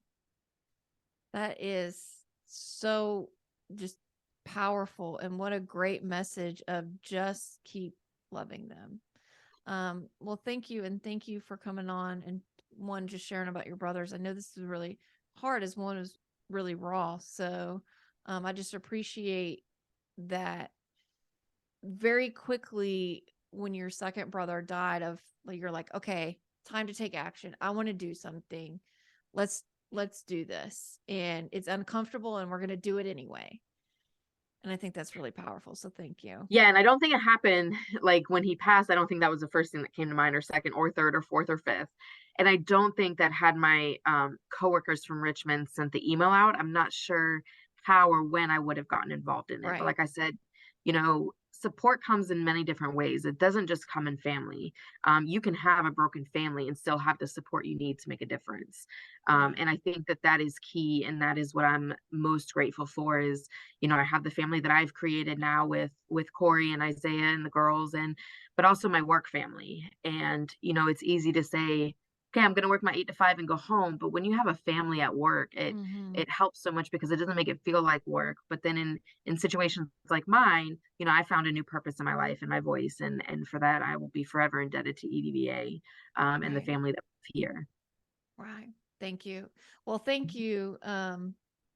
That is so just powerful. And what a great message of just keep loving them. Well, thank you. And thank you for coming on and one, just sharing about your brothers. I know this is really hard as one is really raw. So I just appreciate that very quickly when your second brother died of like you're like, okay, time to take action. I want to do something. Let's let's do this. And it's uncomfortable and we're going to do it anyway. And I think that's really powerful. So thank you. Yeah, and I don't think it happened like when he passed, I don't think that was the first thing that came to mind or second or third or fourth or fifth. And I don't think that had my coworkers from Richmond sent the email out, I'm not sure how or when I would have gotten involved in it. But Right. like I said, support comes in many different ways. It doesn't just come in family. You can have a broken family and still have the support you need to make a difference. Right. And I think that that is key, and that is what I'm most grateful for. Is I have the family that I've created now with Corey and Isaiah and the girls, and but also my work family. And it's easy to say, okay, I'm going to work my 8 to 5 and go home. But when you have a family at work, it Mm-hmm. it helps so much because it doesn't make it feel like work. But then in situations like mine, I found a new purpose in my life and my voice, and for that I will be forever indebted to EDVA and the Right. family that's here. Right. Thank you. Well, thank you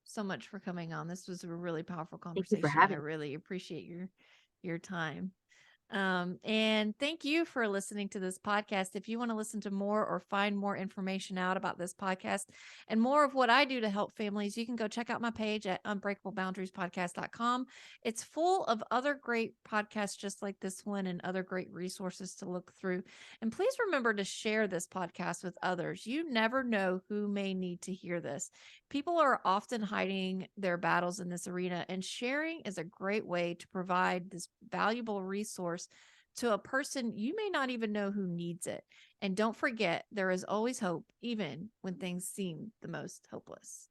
so much for coming on. This was a really powerful Thank you for conversation. I having me. really appreciate your time. And thank you for listening to this podcast. If you want to listen to more or find more information out about this podcast and more of what I do to help families, you can go check out my page at unbreakableBoundariesPodcast.com. It's full of other great podcasts just like this one and other great resources to look through. And please remember to share this podcast with others. You never know who may need to hear this. People are often hiding their battles in this arena, and sharing is a great way to provide this valuable resource to a person you may not even know who needs it. And don't forget, there is always hope, even when things seem the most hopeless.